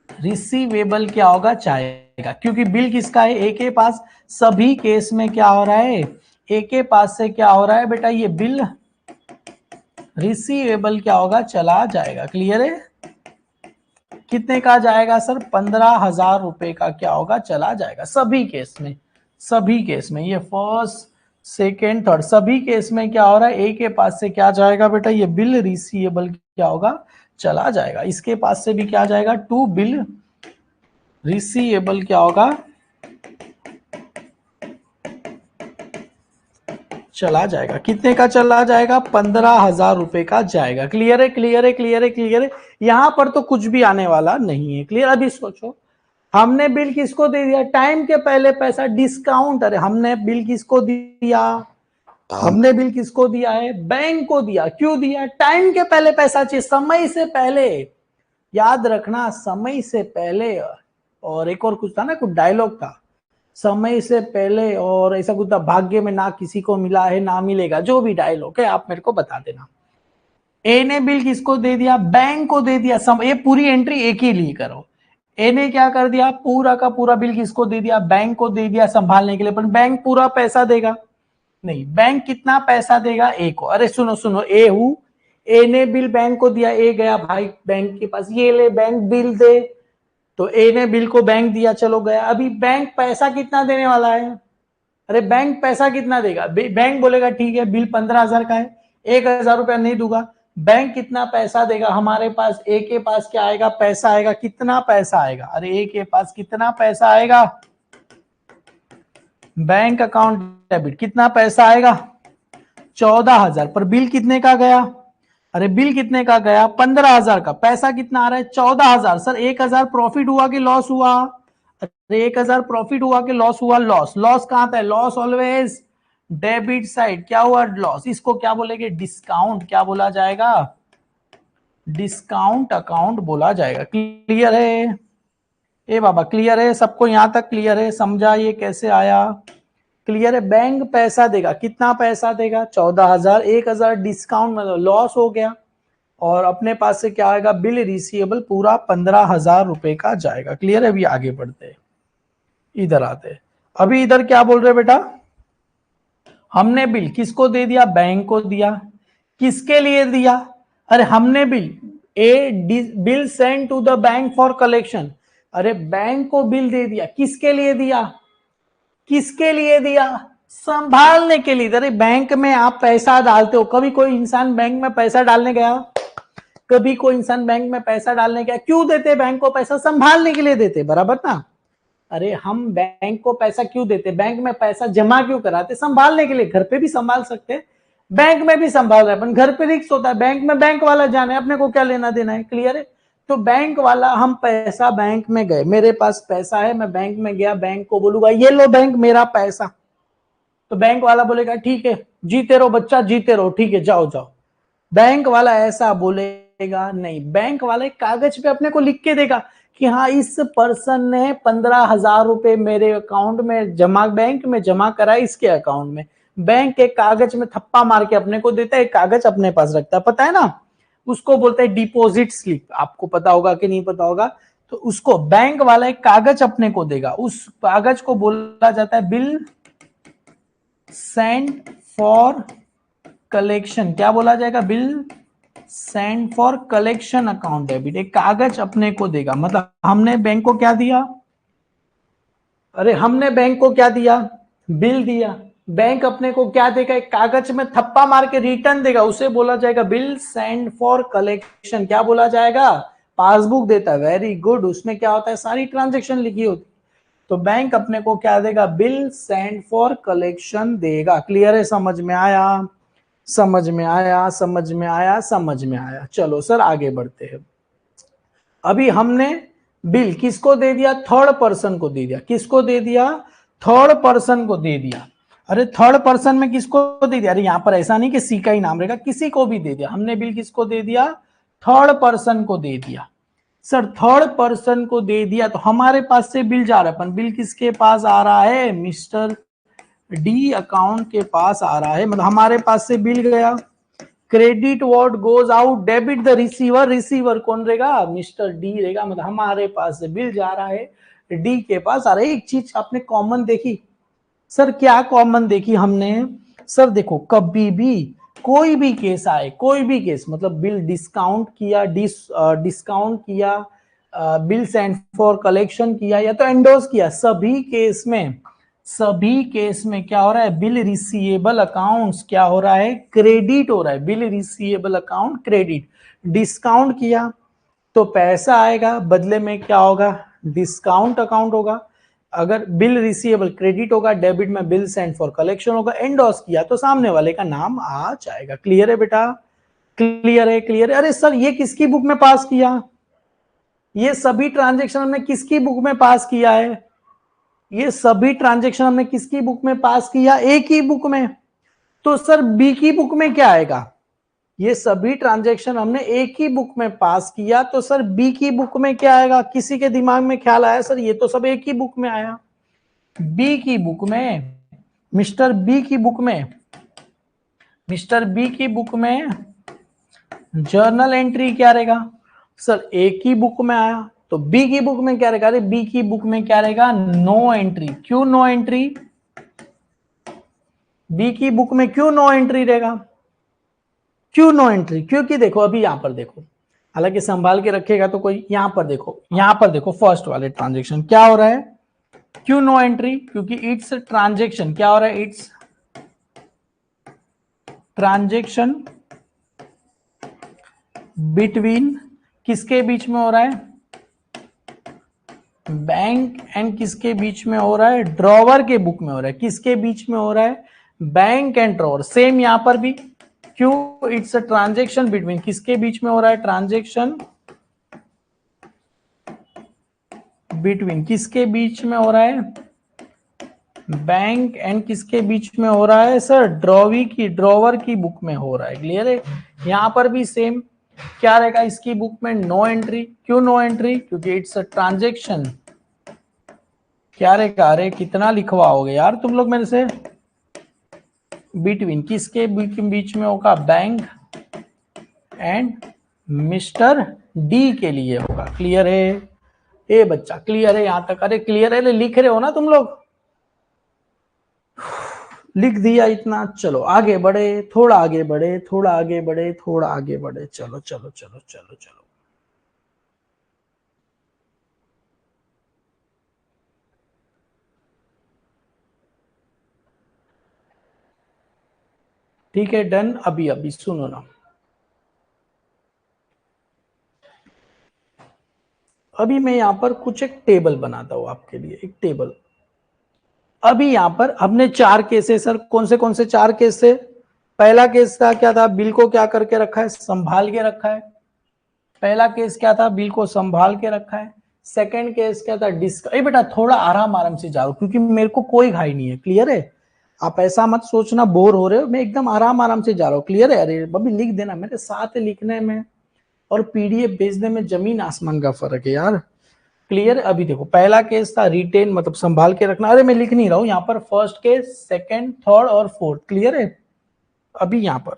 रिसीवेबल क्या होगा, जाएगा, क्योंकि बिल किसका है, ए के पास। सभी केस में क्या हो रहा है, ए के पास से क्या हो रहा है बेटा, ये बिल रिसीवेबल क्या होगा, चला जाएगा। क्लियर है। कितने का जाएगा सर, 15,000 रुपए का क्या होगा, चला जाएगा। सभी केस में, सभी केस में, ये फर्स्ट सेकेंड थर्ड सभी केस में क्या हो रहा है, ए के पास से क्या जाएगा बेटा, ये बिल रिसीवेबल क्या होगा, चला जाएगा। इसके पास से भी क्या जाएगा, टू बिल रिसीवेबल क्या होगा, चला जाएगा। कितने का चला जाएगा, 15,000 रुपए का जाएगा। क्लियर है, क्लियर है, क्लियर है, क्लियर है। यहां पर तो कुछ भी आने वाला नहीं है। क्लियर। अभी सोचो, हमने बिल किसको दे दिया, टाइम के पहले पैसा, डिस्काउंट। अरे हमने बिल किसको दिया, हमने बिल किसको दिया है, बैंक को दिया। क्यों दिया, टाइम के पहले पैसा चाहिए, समय से पहले। याद रखना, समय से पहले। और एक और कुछ था ना, कुछ डायलॉग था, समय से पहले, और ऐसा कुछ था, भाग्य में ना किसी को मिला है ना मिलेगा, जो भी डायलॉग है आप मेरे को बता देना। ए ने बिल किसको दे दिया, बैंक को दे दिया। ये पूरी एंट्री एक ही लिए करो। ए ने क्या कर दिया, पूरा का पूरा बिल किसको दे दिया, बैंक को दे दिया संभालने के लिए। पर बैंक पूरा पैसा देगा नहीं, बैंक कितना पैसा देगा, ए को। अरे सुनो सुनो, ए ने बिल बैंक को दिया, ए गया भाई बैंक के पास, ये ले बैंक बिल दे, तो ए ने बिल को बैंक दिया, चलो गया। अभी बैंक पैसा कितना देने वाला है, अरे बैंक पैसा कितना देगा, बैंक बोलेगा ठीक है बिल 15,000 का है, 1,000 रुपया नहीं दूंगा। बैंक कितना पैसा देगा, हमारे पास ए के पास क्या आएगा, पैसा आएगा। कितना पैसा आएगा, अरे ए के पास कितना पैसा आएगा, बैंक अकाउंट डेबिट, कितना पैसा आएगा, 14,000। पर बिल कितने का गया, अरे बिल कितने का गया, 15,000 का। पैसा कितना आ रहा है, 14,000। सर 1,000 प्रॉफिट हुआ कि लॉस हुआ, अरे 1,000 प्रॉफिट हुआ कि लॉस हुआ, लॉस। लॉस कहां था, लॉस ऑलवेज डेबिट साइड। क्या हुआ, लॉस। इसको क्या बोलेंगे, डिस्काउंट। क्या बोला जाएगा, डिस्काउंट अकाउंट बोला जाएगा। क्लियर है, ए बाबा क्लियर है, सबको यहां तक क्लियर है, समझा ये कैसे आया, क्लियर है। बैंक पैसा देगा, कितना पैसा देगा, 14,000, 1,000 डिस्काउंट मतलब लॉस हो गया, और अपने पास से क्या आएगा, बिल रिसीवेबल पूरा 15,000 रुपए का जाएगा। क्लियर है। अभी आगे बढ़ते हैं, इधर आते हैं। अभी इधर क्या बोल रहे बेटा, हमने बिल किसको दे दिया, बैंक को दिया। किसके लिए दिया, अरे हमने bill send to the bank for collection. अरे बैंक को बिल दे दिया, किसके लिए दिया, किसके लिए दिया, संभालने के लिए। अरे बैंक में आप पैसा डालते हो, कभी कोई इंसान बैंक में पैसा डालने गया? कभी कोई इंसान बैंक में पैसा डालने गया? क्यों देते बैंक को पैसा? संभालने के लिए देते, बराबर ना। अरे हम बैंक को पैसा क्यों देते? बैंक में पैसा जमा क्यों कराते? संभालने के लिए। घर पे भी संभाल सकते, बैंक में भी संभाल रहे, अपन घर पे रिस्क होता है, बैंक में बैंक वाला जाने, अपने को क्या लेना देना है, क्लियर है। तो बैंक वाला, हम पैसा बैंक में गए, मेरे पास पैसा है, मैं बैंक में गया, बैंक को बोलूंगा ये लो बैंक मेरा पैसा, तो बैंक वाला बोलेगा ठीक है, जीते रहो बच्चा, जीते रहो, ठीक है जाओ जाओ। बैंक वाला ऐसा बोलेगा नहीं। बैंक वाला एक कागज पे अपने को लिख के देगा कि हाँ इस पर्सन ने 15,000 रुपए मेरे अकाउंट में जमा, बैंक में जमा करा इसके अकाउंट में। बैंक के कागज में थप्पा मार के अपने को देता है, कागज अपने पास रखता है, पता है ना, उसको बोलते हैं डिपॉजिट स्लिप। आपको पता होगा कि नहीं पता होगा, तो उसको बैंक वाला एक कागज अपने को देगा, उस कागज को बोला जाता है बिल सेंड फॉर कलेक्शन। क्या बोला जाएगा? Bill send for collection account debit. एक कागज अपने को देगा, मतलब हमने बैंक को क्या दिया? अरे हमने बैंक को क्या दिया? बिल दिया। बैंक अपने को क्या देगा? एक कागज में थप्पा मार के रिटर्न देगा, उसे बोला जाएगा बिल सेंड फॉर कलेक्शन। क्या बोला जाएगा? पासबुक देता है, वेरी गुड। उसमें क्या होता है? सारी ट्रांजेक्शन लिखी होती। तो बैंक अपने को क्या देगा? बिल सेंड फॉर कलेक्शन देगा। क्लियर है? समझ में आया? समझ में आया? समझ में आया? समझ में आया? चलो सर आगे बढ़ते हैं। अभी हमने बिल किसको दे दिया? थर्ड पर्सन को दे दिया। किसको दे दिया? थर्ड पर्सन को दे दिया। अरे थर्ड पर्सन में किसको दे दिया? अरे यहां पर ऐसा नहीं कि सी का ही नाम रहेगा, किसी को भी दे दिया। हमने बिल किसको दे दिया? थर्ड पर्सन को दे दिया। सर थर्ड पर्सन को दे दिया तो हमारे पास से बिल जा रहा है, बिल किसके पास आ रहा है? मिस्टर डी अकाउंट के पास आ रहा है, मतलब हमारे पास से बिल गया। Credit what goes out, debit the receiver. Receiver कौन रहेगा? मिस्टर डी रहेगा, मतलब हमारे पास से बिल जा रहा है, डी के पास आ रहा है। एक चीज आपने कॉमन देखी सर, क्या कॉमन देखी हमने? सर देखो, कभी भी कोई भी केस आए, कोई भी केस, मतलब बिल डिस्काउंट किया, डिस्काउंट किया, बिल सेंड फॉर कलेक्शन किया, या तो एंडोर्स किया, सभी केस में क्या हो रहा है? बिल रिसीवेबल अकाउंट्स क्या हो रहा है? क्रेडिट हो रहा है। Bill receivable account credit. Discount किया तो पैसा आएगा, बदले में क्या होगा? डिस्काउंट अकाउंट होगा। अगर बिल रिसीवेबल क्रेडिट होगा, डेबिट में बिल सेंड फॉर कलेक्शन होगा। एंडोर्स किया तो सामने वाले का नाम आ जाएगा। क्लियर है बेटा? क्लियर है? क्लियर है? अरे सर ये किसकी बुक में पास किया? ये सभी ट्रांजेक्शन हमने किसकी बुक में पास किया है? ये सभी ट्रांजेक्शन हमने किसकी बुक में पास किया? एक ही बुक में। तो सर बी की बुक में क्या आएगा? ये सभी ट्रांजैक्शन हमने एक ही बुक में पास किया, तो सर बी की बुक में क्या आएगा? किसी के दिमाग में ख्याल आया सर ये तो सब एक ही बुक में आया? बी की बुक में, मिस्टर बी की बुक में, मिस्टर बी की बुक में जर्नल एंट्री क्या रहेगा? सर एक ही बुक में आया, तो बी की बुक में क्या रहेगा? अरे बी की बुक में क्या रहेगा? No entry. क्यों नो एंट्री? बी की बुक में क्यों नो एंट्री रहेगा? क्यों नो एंट्री? क्योंकि देखो अभी यहां पर देखो, हालांकि संभाल के रखेगा तो कोई, यहां पर देखो, यहां पर देखो फर्स्ट वाले ट्रांजेक्शन क्या हो रहा है? क्यों नो एंट्री? क्योंकि इट्स ट्रांजेक्शन क्या हो रहा है? इट्स ट्रांजेक्शन बिटवीन, किसके बीच में हो रहा है? बैंक एंड किसके बीच में हो रहा है? ड्रॉवर के बुक में हो रहा है। किसके बीच में हो रहा है? Bank and drawer. सेम यहां पर भी क्यों? इट्स अ ट्रांजेक्शन बिटवीन, किसके बीच में हो रहा है? ट्रांजेक्शन बिटवीन, किसके बीच में हो रहा है? बैंक एंड किसके बीच में हो रहा है? सर ड्रॉवर की बुक में हो रहा है। क्लियर है? यहां पर भी सेम क्या रहेगा? इसकी बुक में नो एंट्री। क्यों नो एंट्री? क्योंकि इट्स अ ट्रांजेक्शन, क्या रहेगा? अरे कितना लिखवाओगे यार तुम लोग मेरे से? बिटवीन, किसके बीच में होगा? बैंक एंड मिस्टर डी के लिए होगा। क्लियर है? ए बच्चा क्लियर है यहां तक? अरे क्लियर है? लिख रहे हो ना तुम लोग? लिख दिया इतना? चलो आगे बढ़े, थोड़ा आगे बढ़े, थोड़ा आगे बढ़े, थोड़ा आगे बढ़े। चलो चलो चलो चलो चलो। ठीक है, डन। अभी अभी सुनो ना, अभी मैं यहां पर कुछ एक टेबल बनाता हूं आपके लिए, एक टेबल। अभी यहां पर हमने चार केस है सर, कौन से चार केस है? पहला केस का क्या था, बिल को क्या करके रखा है, संभाल के रखा है। पहला केस क्या था, बिल को संभाल के रखा है। सेकंड केस क्या था, बेटा थोड़ा आराम आराम से जाओ, क्योंकि मेरे को कोई घाई नहीं है, क्लियर है? आप ऐसा मत सोचना बोर हो रहे हो, मैं एकदम आराम आराम से जा रहा हूँ, क्लियर है? अरे अभी लिख देना, मेरे साथ लिखने में और पीडीएफ भेजने में जमीन आसमान का फर्क है यार, क्लियर? अभी देखो, पहला केस था रिटेन, मतलब संभाल के रखना। अरे मैं लिख नहीं रहा हूं यहाँ पर, फर्स्ट केस, सेकंड, थर्ड और फोर्थ, क्लियर है? अभी यहाँ पर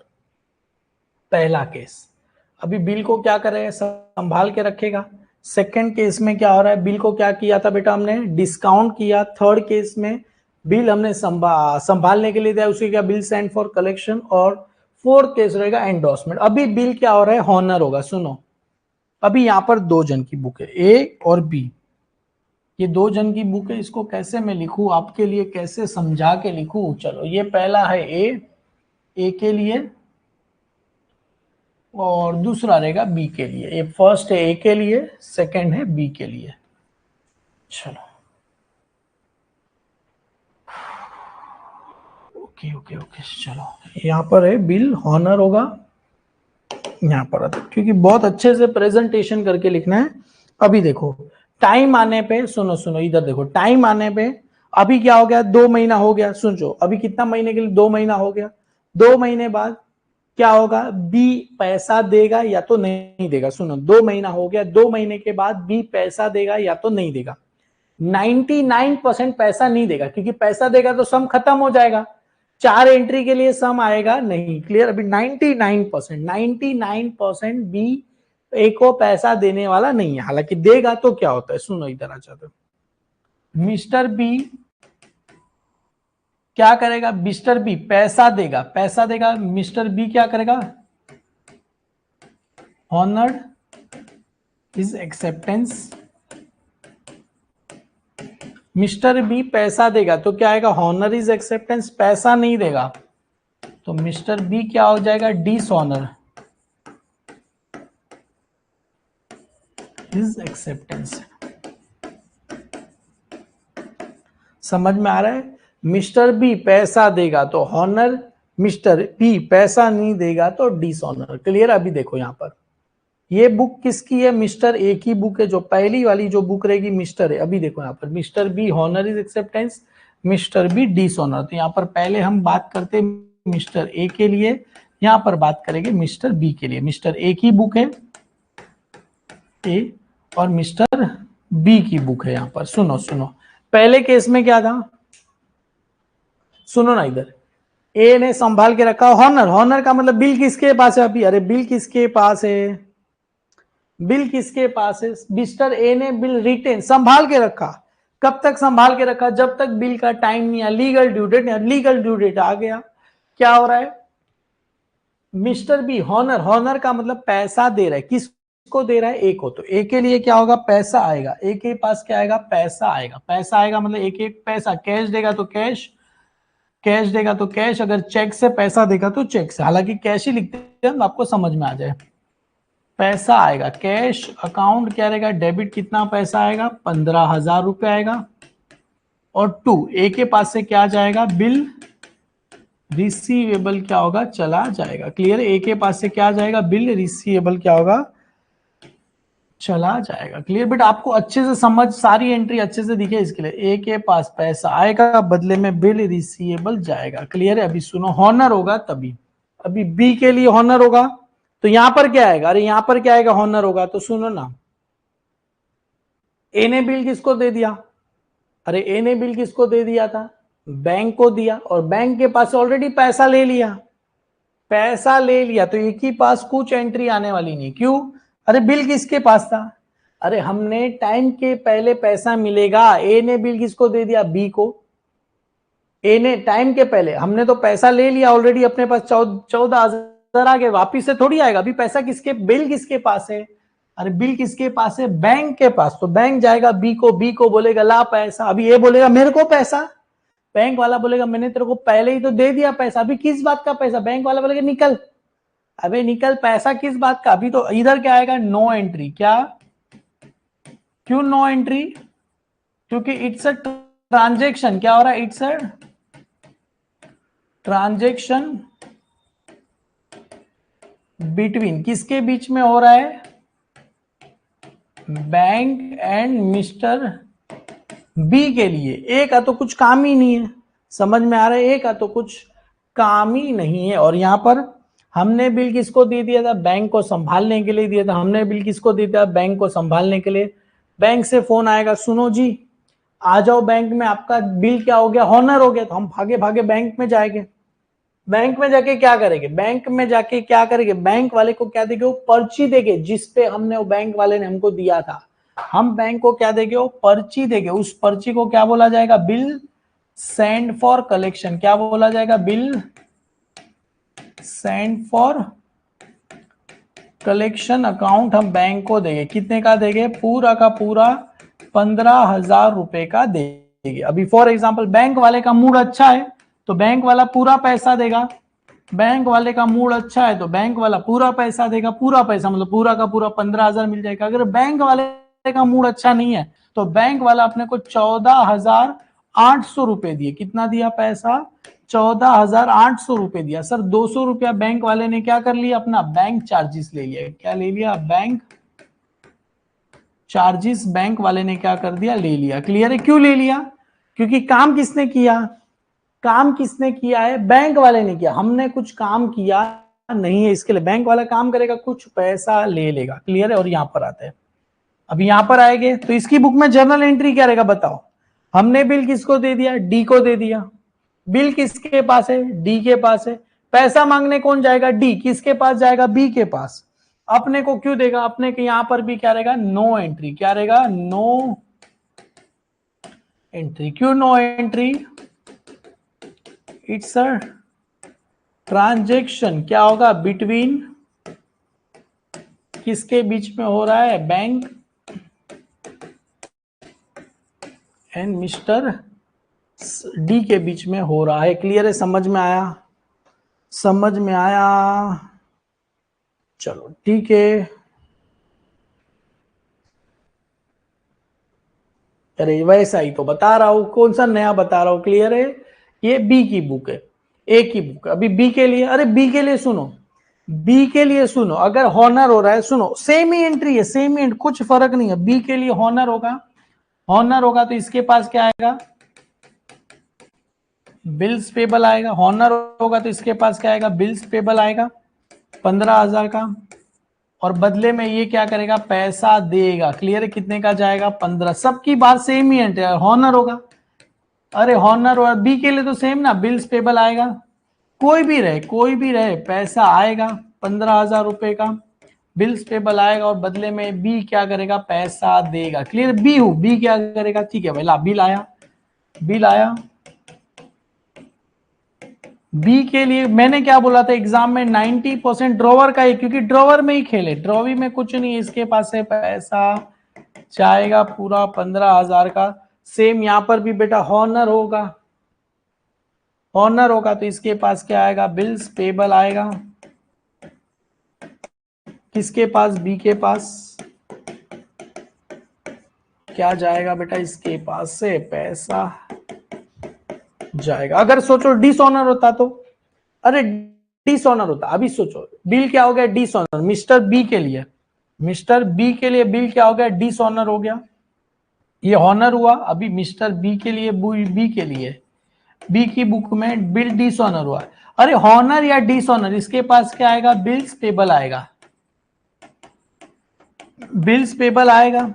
पहला केस, अभी बिल को क्या करेगा, संभाल के रखेगा। सेकंड केस में क्या हो रहा है, बिल को क्या किया था बेटा, हमने डिस्काउंट किया। थर्ड केस में बिल हमने संभालने के लिए दिया, उसी का बिल सेंड फॉर कलेक्शन। और फोर्थ केस रहेगा एंडोर्समेंट। अभी बिल क्या हो रहा है, हॉनर होगा। सुनो, अभी यहां पर दो जन की बुक है, ए और बी, ये दो जन की बुक है। इसको कैसे मैं लिखूं आपके लिए, कैसे समझा के लिखूं? चलो, ये पहला है ए के लिए, और दूसरा रहेगा बी के लिए। ये फर्स्ट है ए के लिए, सेकंड है बी के लिए। चलो, ओके ओके ओके, चलो यहाँ पर है बिल हॉनर होगा, यहाँ पर आता, क्योंकि बहुत अच्छे से प्रेजेंटेशन करके लिखना है। अभी देखो, टाइम आने पे, सुनो सुनो इधर देखो, टाइम आने पे अभी क्या हो गया, 2 महीना हो गया। सुनो, अभी कितना महीने के लिए, 2 महीना हो गया। 2 महीने बाद क्या होगा, बी पैसा देगा या तो नहीं देगा। सुनो, 2 महीना हो गया, 2 महीने के बाद बी पैसा देगा या तो नहीं देगा। 99% पैसा नहीं देगा, क्योंकि पैसा देगा तो सम खत्म हो जाएगा, 4 एंट्री के लिए सम आएगा नहीं, क्लियर? अभी 99% बी ए को पैसा देने वाला नहीं है। हालांकि देगा तो क्या होता है, सुनो इधर आ जाते, मिस्टर बी क्या करेगा, मिस्टर बी पैसा देगा, पैसा देगा। मिस्टर बी क्या करेगा, honoured his acceptance. Mister B पैसा देगा तो क्या आएगा, हॉनर इज एक्सेप्टेंस। पैसा नहीं देगा तो मिस्टर बी क्या हो जाएगा, डिसऑनर इज एक्सेप्टेंस। समझ में आ रहा है? मिस्टर बी पैसा देगा तो हॉनर, मिस्टर बी पैसा नहीं देगा तो डिसऑनर, क्लियर? अभी देखो यहाँ पर ये बुक किसकी है, मिस्टर ए की बुक है, जो पहली वाली जो बुक रहेगी मिस्टर है। अभी देखो यहाँ पर mister B honour his acceptance, mister B dishonour. तो यहाँ पर पहले हम बात करते हैं मिस्टर ए के लिए, यहाँ पर बात करेंगे मिस्टर बी के लिए। मिस्टर ए की बुक है ए, और मिस्टर बी की बुक है यहाँ पर। सुनो सुनो, पहले केस में क्या था, सुनो ना इधर, ए ने संभाल के रखा हॉनर, हॉनर का मतलब बिल किसके पास है अभी, अरे बिल किसके पास है, बिल किसके पास है, मिस्टर ए ने बिल रिटेन संभाल के रखा। कब तक संभाल के रखा, जब तक बिल का टाइम नहीं आया, legal due date, legal due date आ गया। क्या हो रहा है, मिस्टर बी हॉनर, हॉनर का मतलब पैसा दे रहा है, किसको दे रहा है, ए को। तो ए के लिए क्या होगा, पैसा आएगा, ए के पास क्या आएगा, पैसा आएगा। पैसा आएगा मतलब एक एक पैसा, कैश देगा तो कैश, कैश देगा तो कैश, अगर चेक से पैसा देगा तो चेक से। हालांकि कैश ही लिखते हैं, आपको समझ में आ जाए। पैसा आएगा कैश, अकाउंट क्या रहेगा, डेबिट कितना पैसा आएगा, 15,000 रुपये आएगा। और टू ए के पास से क्या जाएगा, बिल रिसीवेबल क्या होगा, चला जाएगा, क्लियर? ए के पास से क्या जाएगा, बिल रिसीवेबल क्या होगा, चला जाएगा, क्लियर? बट आपको अच्छे से समझ, सारी एंट्री अच्छे से दिखे इसके लिए, ए के पास पैसा आएगा, बदले में बिल रिसीवेबल जाएगा, क्लियर है? अभी सुनो, हॉनर होगा तभी, अभी बी के लिए हॉनर होगा तो यहां पर क्या आएगा, अरे यहां पर क्या आएगा, हॉनर होगा। तो सुनो ना, ए ने बिल किसको दे दिया, अरे ए ने बिल किसको दे दिया था, बैंक को दिया, और बैंक के पास ऑलरेडी पैसा ले लिया, पैसा ले लिया तो एक ही पास कुछ एंट्री आने वाली नहीं। क्यों, अरे बिल किसके पास था, अरे हमने टाइम के पहले पैसा मिलेगा, ए ने बिल किसको दे दिया, बी को। ए ने टाइम के पहले, हमने तो पैसा ले लिया ऑलरेडी, अपने पास 14,000 आ गए, वापिस से थोड़ी आएगा। अभी पैसा किसके, बिल किसके पास है, अरे बिल किसके पास है, बैंक के पास। तो बैंक जाएगा बी को, बी को बोलेगा ला पैसा, अभी ए बोलेगा मेरे को पैसा, बैंक वाला बोलेगा मैंने तेरे को पहले ही तो दे दिया पैसा, अभी किस बात का पैसा? बैंक वाला बोलेगा निकल, अबे निकल, पैसा किस बात का? अभी तो इधर क्या आएगा? No entry. क्या? क्यों नो एंट्री? क्योंकि इट्स अ ट्रांजेक्शन। क्या हो रहा है? इट्स अ ट्रांजेक्शन बिटवीन, किसके बीच में हो रहा है? बैंक एंड मिस्टर बी के लिए। ए का तो कुछ काम ही नहीं है, समझ में आ रहा है? ए का तो कुछ काम ही नहीं है। और यहां पर हमने बिल किसको दे दिया था? बैंक को संभालने के लिए दिया था। हमने बिल किसको दे दिया? बैंक को संभालने के लिए। बैंक से फोन आएगा, सुनो जी आ जाओ बैंक में, आपका बिल क्या हो गया? हॉनर हो गया। तो हम भागे भागे बैंक में जाएंगे। बैंक में जाके क्या करेंगे? बैंक में जाके क्या करेंगे? बैंक वाले को क्या देंगे? वो पर्ची देंगे जिसपे हमने, वो बैंक वाले ने हमको दिया था। हम बैंक को क्या देंगे? वो पर्ची देंगे। उस पर्ची को क्या बोला जाएगा? Bill send for collection. क्या बोला जाएगा? Bill send for collection account हम बैंक को देंगे। कितने का देंगे? पूरा का पूरा 15,000 रुपए का देंगे। अभी फॉर एग्जाम्पल बैंक वाले का मूड अच्छा है तो बैंक वाला पूरा पैसा देगा। बैंक वाले का मूड अच्छा है तो बैंक वाला पूरा पैसा देगा। पूरा पैसा मतलब पूरा का पूरा 15,000 मिल जाएगा। अगर बैंक वाले का मूड अच्छा नहीं है तो बैंक वाला अपने को 14,800 रुपए दिए। कितना दिया पैसा? 14,800 रुपए दिया। सर 200 रुपया बैंक वाले ने क्या कर लिया? अपना बैंक चार्जेस ले लिया। क्या ले लिया? बैंक चार्जेस बैंक वाले ने क्या कर दिया? ले लिया। क्लियर है? क्यों ले लिया? क्योंकि काम किसने किया? काम किसने किया है? बैंक वाले ने किया। हमने कुछ काम किया नहीं है, इसके लिए बैंक वाला काम करेगा, कुछ पैसा ले लेगा। क्लियर है? और यहां पर आते हैं, अब यहां पर आएंगे तो इसकी बुक में जर्नल एंट्री क्या रहेगा? बताओ। हमने बिल किसको दे दिया? डी को दे दिया। बिल किसके पास है? डी के पास है। पैसा मांगने कौन जाएगा? डी। किसके पास जाएगा? बी के पास। अपने को क्यों देगा? अपने के यहां पर भी क्या रहेगा? No entry. क्या रहेगा? No entry. क्यों no entry? It's a transaction. क्या होगा? बिटवीन, किसके बीच में हो रहा है? बैंक एंड मिस्टर डी के बीच में हो रहा है। क्लियर है? समझ में आया? समझ में आया? चलो ठीक है। अरे वैसा ही तो बता रहा हूं, कौन सा नया बता रहा हूं? क्लियर है? ये बी की बुक है, ए की बुक है। अभी बी के लिए, अरे बी के लिए सुनो, बी के लिए सुनो, अगर हॉनर हो रहा है, सुनो सेम ही एंट्री है, सेम ही, कुछ फर्क नहीं है। बी के लिए हॉनर होगा, हॉनर होगा तो इसके पास क्या आएगा? बिल्स पेबल आएगा। हॉनर होगा तो इसके पास क्या आएगा? बिल्स पेबल आएगा 15,000 का। और बदले में ये क्या करेगा? पैसा देगा। क्लियर है? कितने का जाएगा? 15। सबकी बात सेम ही है, हॉनर होगा। अरे हॉनर और बी के लिए तो सेम ना, बिल्स पेबल आएगा। कोई भी रहे, कोई भी रहे, पैसा आएगा 15,000 रुपए का, बिल्स पेबल आएगा और बदले में बी क्या करेगा? पैसा देगा। क्लियर? बी हूं, बी क्या करेगा? ठीक है भाई, ला बिल आया, बिल आया। बी के लिए मैंने क्या बोला था एग्जाम में? 90% ड्रॉवर का ही, क्योंकि ड्रॉवर में ही खेले, ड्रॉवी में कुछ नहीं, इसके पास है पैसा जाएगा पूरा 15,000 का। सेम यहां पर भी बेटा हॉनर होगा, हॉनर होगा तो इसके पास क्या आएगा? बिल्स पेबल आएगा। किसके पास? बी के पास क्या जाएगा बेटा? इसके पास से पैसा जाएगा। अगर सोचो डिसऑनर होता तो, अरे डिसऑनर होता, अभी सोचो बिल क्या हो गया? डिसऑनर। मिस्टर बी के लिए, मिस्टर बी के लिए बिल क्या हो गया? डिसऑनर हो गया। ये हॉनर हुआ। अभी मिस्टर बी के लिए, बी के लिए, बी की बुक में बिल डिसऑनर हुआ। अरे हॉनर या डिसऑनर, इसके पास क्या आएगा? बिल्स पेबल आएगा, बिल्स पेबल आएगा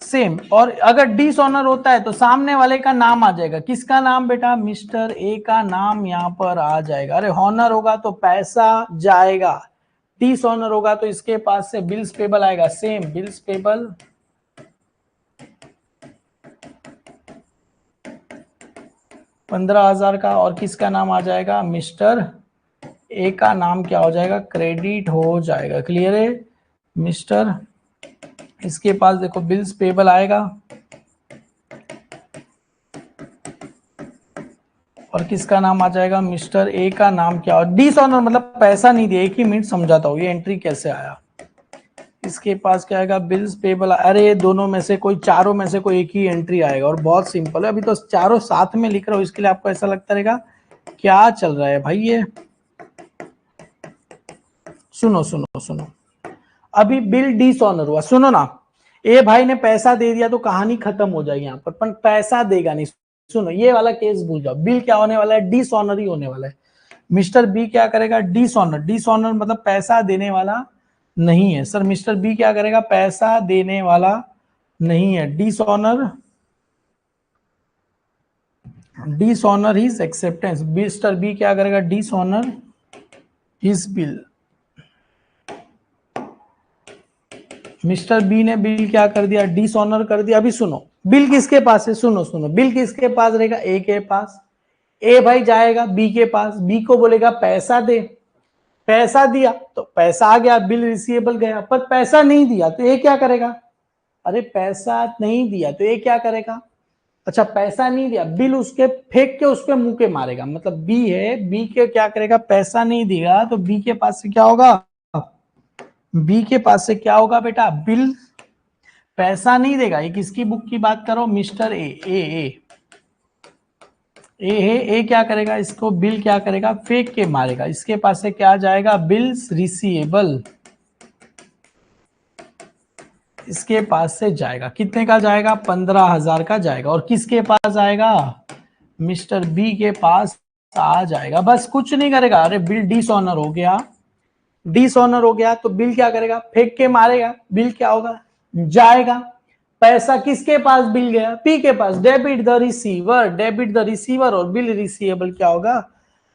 सेम। और अगर डिसऑनर होता है तो सामने वाले का नाम आ जाएगा। किसका नाम बेटा? मिस्टर ए का नाम यहां पर आ जाएगा। अरे हॉनर होगा तो पैसा जाएगा, डिसऑनर होगा तो इसके पास से बिल्स पेबल आएगा। सेम बिल्स पेबल 15,000 का, और किसका नाम आ जाएगा? मिस्टर ए का नाम क्या हो जाएगा? क्रेडिट हो जाएगा। क्लियर है? मिस्टर, इसके पास देखो बिल्स पेबल आएगा, और किसका नाम आ जाएगा, मिस्टर ए का नाम क्या, और डिसऑनर मतलब पैसा नहीं दिया। एक ही मिनट समझाता हूँ ये एंट्री कैसे आया। इसके पास क्या आएगा, बिल्स पेबल। अरे दोनों में से कोई, चारों में से कोई एक ही एंट्री आएगा और बहुत सिंपल है। अभी तो चारों साथ में लिख रहा हूँ, इसके लिए आपको ऐसा लगता रहेगा क्या चल रहा है भाई ये। सुनो सुनो सुनो, अभी बिल डिसऑनर हुआ, सुनो ना। ए भाई ने पैसा दे दिया तो कहानी खत्म हो जाएगी यहाँ पर पैसा देगा नहीं। सुनो ये वाला केस भूल जाओ। बिल क्या होने वाला है, डिसऑनर ही होने वाला है। मिस्टर बी क्या करेगा, डिसऑनर। डिसऑनर मतलब पैसा देने वाला नहीं है। सर मिस्टर बी क्या करेगा, पैसा देने वाला नहीं है। Dishonour, dishonour his acceptance. Mister B क्या करेगा, dishonour his bill. Mister B ने बिल क्या कर दिया, डिसऑनर कर दिया। अभी सुनो, बिल किसके पास है, सुनो सुनो, बिल किसके पास रहेगा, ए के पास। ए भाई जाएगा बी के पास, बी को बोलेगा पैसा दे। पैसा दिया तो पैसा आ गया, बिल रिसीवेबल गया। पर पैसा नहीं दिया तो ये क्या करेगा, अरे पैसा नहीं दिया तो ये क्या करेगा, अच्छा पैसा नहीं दिया, बिल उसके फेंक के उसके मुंह के मारेगा। मतलब बी है, बी के क्या करेगा, पैसा नहीं दिया तो बी के पास से क्या होगा, बी के पास से क्या होगा बेटा, बिल पैसा नहीं देगा। ये किसकी बुक की बात करो, मिस्टर ए है। ए क्या करेगा, इसको बिल क्या करेगा, फेंक के मारेगा। इसके पास से क्या जाएगा, बिल्स रिसीवेबल इसके पास से जाएगा। कितने का जाएगा, 15,000 का जाएगा। और किसके पास आएगा, मिस्टर बी के पास आ जाएगा। बस कुछ नहीं करेगा। अरे बिल डिसऑनर हो गया, डिसऑनर हो गया तो बिल क्या करेगा, फेंक के मारेगा। बिल क्या होगा, जाएगा। पैसा किसके पास बिल गया, पी के पास। Debit the receiver, debit the receiver, और बिल रिसीवेबल क्या होगा,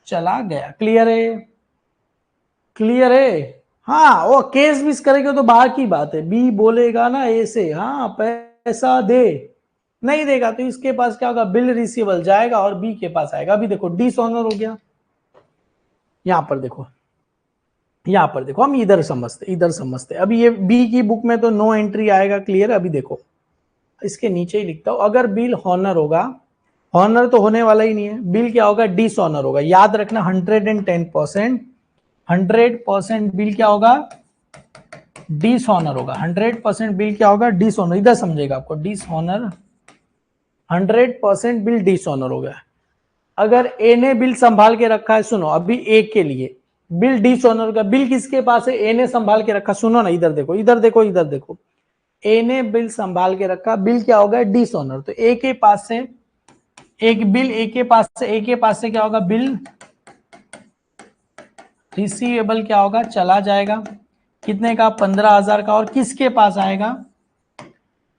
चला गया। क्लियर है, क्लियर है। हाँ वो केस मिस करेगा तो बाहर की बात है। बी बोलेगा ना ए से, हाँ पैसा दे, नहीं देगा तो इसके पास क्या होगा, बिल रिसीवेबल जाएगा और बी के पास आएगा। अभी देखो डिसऑनर हो गया। यहां पर देखो, यहां पर देखो, हम इधर समझते, इधर समझते। अभी ये बी की बुक में तो नो एंट्री आएगा, क्लियर। अभी देखो इसके नीचे ही लिखता हूं, अगर बिल हॉनर होगा, हॉनर तो होने वाला ही नहीं है, बिल क्या होगा, डिसऑनर होगा। याद रखना 110%, 100% बिल क्या होगा, डिसऑनर होगा। 100% बिल क्या होगा, डिसऑनर। इधर समझेगा आपको, डिसऑनर 100% बिल डिसऑनर हो गया। अगर ए ने बिल संभाल के रखा है, सुनो अभी ए के लिए बिल डिसऑनर का, बिल किसके पास है, ए ने संभाल के रखा। सुनो ना, इधर देखो, इधर देखो, इधर देखो, ए ने बिल संभाल के रखा, बिल क्या होगा, डिसऑनर। तो ए के पास से एक बिल, ए के पास से, ए के पास से क्या होगा, बिल रिसीवेबल क्या होगा, चला जाएगा। कितने का, 15,000 का। और किसके पास आएगा,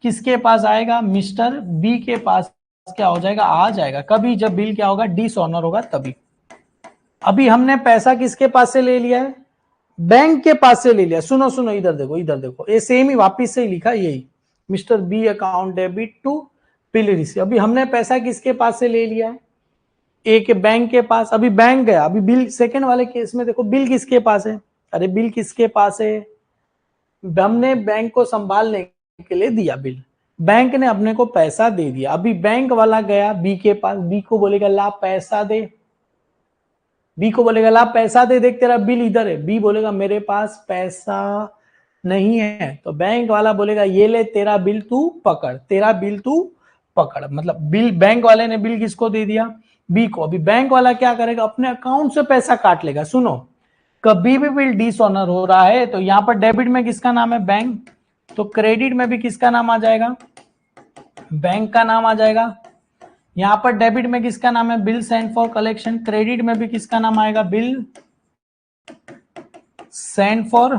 किसके पास आएगा, मिस्टर बी के पास क्या हो जाएगा, आ जाएगा। कभी जब बिल क्या होगा, डिसऑनर होगा तभी। अभी हमने पैसा किसके पास से ले लिया है, बैंक के पास से ले लिया। सुनो सुनो, इधर देखो, इधर देखो, ये सेम ही वापिस से ही लिखा, यही mister B account debit to bill receive. अभी हमने पैसा किसके पास से ले लिया है, ए के बैंक के पास। अभी बैंक गया, अभी बिल, सेकंड वाले केस में देखो बिल किसके पास है, अरे बिल किसके पास है, हमने बैंक को संभालने के लिए दिया बिल, बैंक ने अपने को पैसा दे दिया। अभी बैंक वाला गया बी के पास, बी को बोलेगा ला पैसा दे, बी को बोलेगा ला पैसा दे, देख तेरा बिल इधर है। बी बोलेगा मेरे पास पैसा नहीं है, तो बैंक वाला बोलेगा ये ले तेरा बिल तू पकड़, तेरा बिल तू पकड़। मतलब बिल, बैंक वाले ने बिल किसको दे दिया, बी को। अभी बैंक वाला क्या करेगा, अपने अकाउंट से पैसा काट लेगा। सुनो, कभी भी बिल डिसऑनर हो रहा है तो यहां पर डेबिट में किसका नाम है, बैंक, तो क्रेडिट में भी किसका नाम आ जाएगा, बैंक का नाम आ जाएगा। यहां पर डेबिट में किसका नाम है, bill send for collection. Credit में भी किसका नाम आएगा, bill send for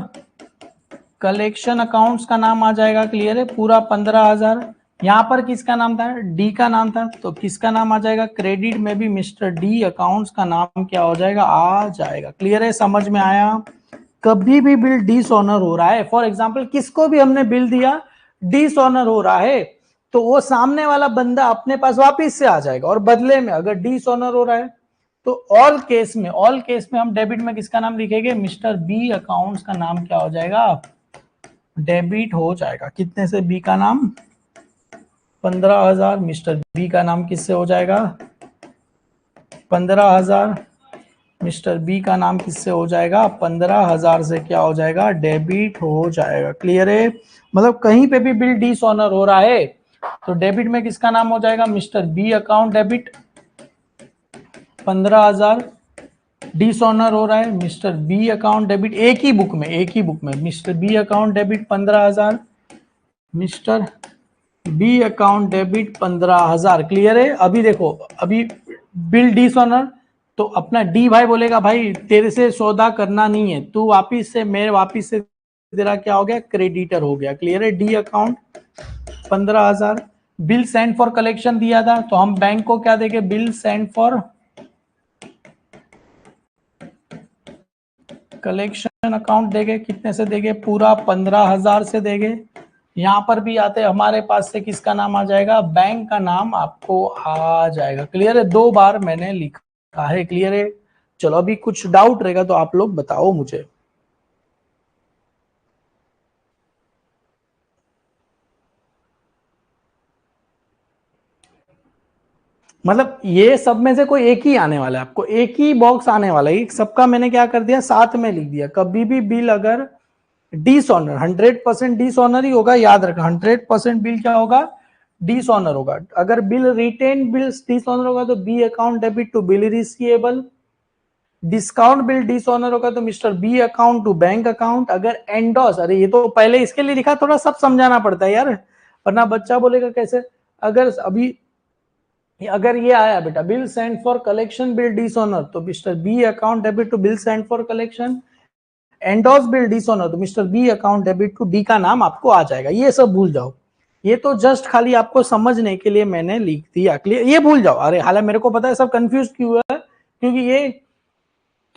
collection, accounts का नाम आ जाएगा। क्लियर है, पूरा 15,000। यहां पर किसका नाम था, डी का नाम था, तो किसका नाम आ जाएगा, क्रेडिट में भी मिस्टर डी अकाउंट्स का नाम क्या हो जाएगा, आ जाएगा। क्लियर है, समझ में आया। कभी भी बिल डिसऑनर हो रहा है, फॉर एग्जांपल किसको भी हमने बिल दिया, डिसऑनर हो रहा है, तो वो सामने वाला बंदा अपने पास वापिस से आ जाएगा। और बदले में अगर डिसऑनर हो रहा है तो ऑल केस में, ऑल केस में हम डेबिट में किसका नाम लिखेंगे, मिस्टर बी अकाउंट्स का नाम क्या हो जाएगा, डेबिट हो जाएगा। कितने से, बी का नाम 15,000, मिस्टर बी का नाम किससे हो जाएगा, 15,000। मिस्टर बी का नाम किससे हो जाएगा? 15,000 से क्या हो जाएगा? डेबिट हो जाएगा। क्लियर है? मतलब कहीं पे भी बिल डिसऑनर हो रहा है तो डेबिट में किसका नाम हो जाएगा? Mister B account debit 15,000। Dishonour हो रहा है मिस्टर बी अकाउंट डेबिट, एक ही बुक में mister B account debit 15,000, mister B account debit 15,000। Clear है? अभी देखो, अभी बिल डिसऑनर तो अपना डी भाई बोलेगा भाई तेरे से सौदा करना नहीं है, तू वापिस से, मेरे वापिस से तेरा क्या हो गया? क्रेडिटर हो गया। क्लियर है? D account 15,000। Bill send for collection दिया था तो हम बैंक को क्या देंगे? Bill send for collection account देंगे। कितने से देंगे? पूरा 15,000 से देंगे। यहां पर भी आते हमारे पास से किसका नाम आ जाएगा? बैंक का नाम आपको आ जाएगा। क्लियर है? 2 बार मैंने लिखा है। क्लियर है? चलो अभी कुछ डाउट रहेगा तो आप लोग बताओ मुझे। मतलब ये सब में से कोई एक ही आने वाला है, आपको एक ही बॉक्स आने वाला है। सबका मैंने क्या कर दिया? साथ में लिख दिया। कभी भी बिल अगर डिसऑनर 100% डिसऑनर ही होगा, याद रखना 100% बिल क्या होगा? डिसऑनर होगा। अगर बिल रिटेन बिल डिसऑनर होगा तो B account debit to bill receivable. Discount bill dishonour होगा तो mister B account to bank account. अगर एंडोस, अरे ये तो पहले इसके लिए लिखा, थोड़ा सब समझाना पड़ता है यार, वरना बच्चा बोलेगा कैसे। अगर अभी अगर ये आया बेटा bill send for collection bill dishonour तो mister B account debit to bill send for collection. Endorse bill dishonour तो mister B account debit to D का नाम आपको आ जाएगा। ये सब भूल जाओ, ये तो जस्ट खाली आपको समझने के लिए मैंने लिख दिया। क्लियर? ये भूल जाओ। अरे हालांकि मेरे को पता है सब कंफ्यूज क्यों है, क्योंकि ये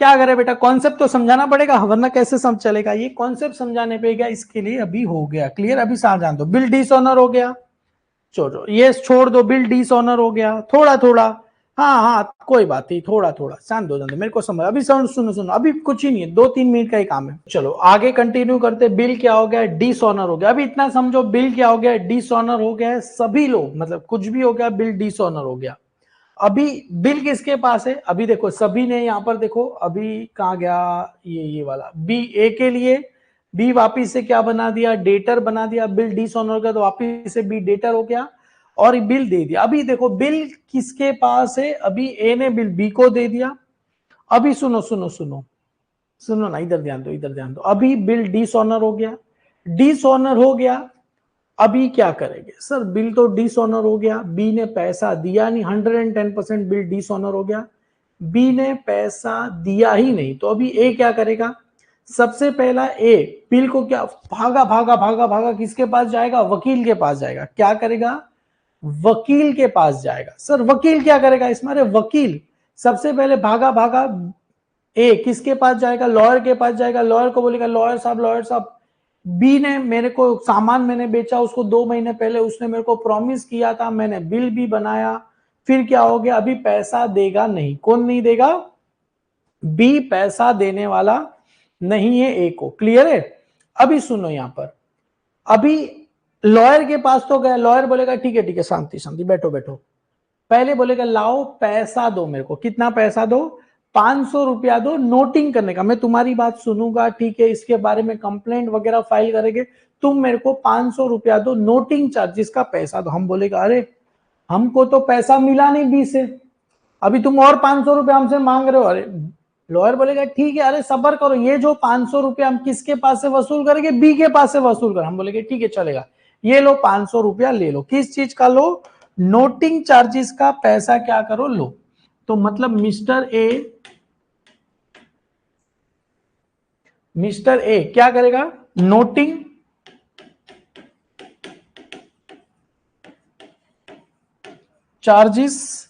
क्या करे बेटा, कॉन्सेप्ट तो समझाना पड़ेगा, वरना कैसे सब चलेगा। ये कॉन्सेप्ट समझाने पेगा, इसके लिए अभी हो गया। क्लियर? अभी साथ जान दो। बिल डिसऑनर हो गया, छोड़ो ये छोड़ दो। बिल डिसऑनर हो गया थोड़ा थोड़ा, हाँ हाँ कोई बात नहीं, थोड़ा थोड़ा शांत हो जाते, मेरे को समझ। अभी सुनो सुनो सुनो, अभी कुछ ही नहीं है, 2-3 मिनट का ही काम है। चलो आगे कंटिन्यू करते। बिल क्या हो गया? डिसऑनर हो गया। अभी इतना समझो, बिल क्या हो गया? डिसऑनर हो गया है। सभी लोग, मतलब कुछ भी हो गया, बिल डिसऑनर हो गया। अभी बिल किसके पास है? अभी देखो सभी ने यहां पर देखो, अभी कहां गया ये वाला बी ए के लिए। बी वापिस से क्या बना दिया? डेटर बना दिया। बिल डिसऑनर का तो वापिस से बी डेटर हो गया और बिल दे दिया। अभी देखो बिल किसके पास है? अभी ए ने बिल बी को दे दिया। अभी सुनो सुनो सुनो सुनो ना, इधर ध्यान दो, इधर ध्यान दो। अभी बिल डिसऑनर हो गया, डिसऑनर हो गया। अभी क्या करेंगे? सर बिल तो डिसऑनर हो गया, बी ने पैसा दिया नहीं, 110% बिल डिसऑनर हो गया, बी ने पैसा दिया ही नहीं, तो अभी ए क्या करेगा? सबसे पहला ए बिल को क्या भागा भागा भागा भागा किसके पास जाएगा? वकील के पास जाएगा। क्या करेगा? वकील के पास जाएगा। सर वकील क्या करेगा इसमें? अरे वकील सबसे पहले भागा भागा ए किसके पास जाएगा? लॉयर के पास जाएगा। लॉयर को बोलेगा लॉयर साहब बी ने मेरे को सामान मैंने बेचा उसको 2 महीने पहले, उसने मेरे को प्रॉमिस किया था, मैंने बिल भी बनाया, फिर क्या हो गया? अभी पैसा देगा नहीं। कौन नहीं देगा? बी पैसा देने वाला नहीं है ए को। क्लियर है? अभी सुनो यहां पर, अभी लॉयर के पास तो गया, लॉयर बोलेगा ठीक है शांति शांति बैठो बैठो। पहले बोलेगा लाओ पैसा दो मेरे को। कितना पैसा दो? 500 रुपया दो नोटिंग करने का। मैं तुम्हारी बात सुनूंगा, ठीक है, इसके बारे में कंप्लेंट वगैरह फाइल करेंगे, तुम मेरे को 500 रुपया दो नोटिंग चार्जेस का पैसा दो। हम बोलेगा अरे हमको तो पैसा मिला नहीं बी से, अभी तुम और 500 रुपया हमसे मांग रहे हो। अरे लॉयर बोलेगा ठीक है, अरे सबर करो, ये जो 500 रुपया हम किसके पास से वसूल करेंगे? बी के पास से वसूल कर। हम बोलेंगे ठीक है चलेगा, ये लो 500 रुपया ले लो। किस चीज का लो? नोटिंग चार्जेस का पैसा क्या करो? लो। तो मतलब मिस्टर ए क्या करेगा? Noting charges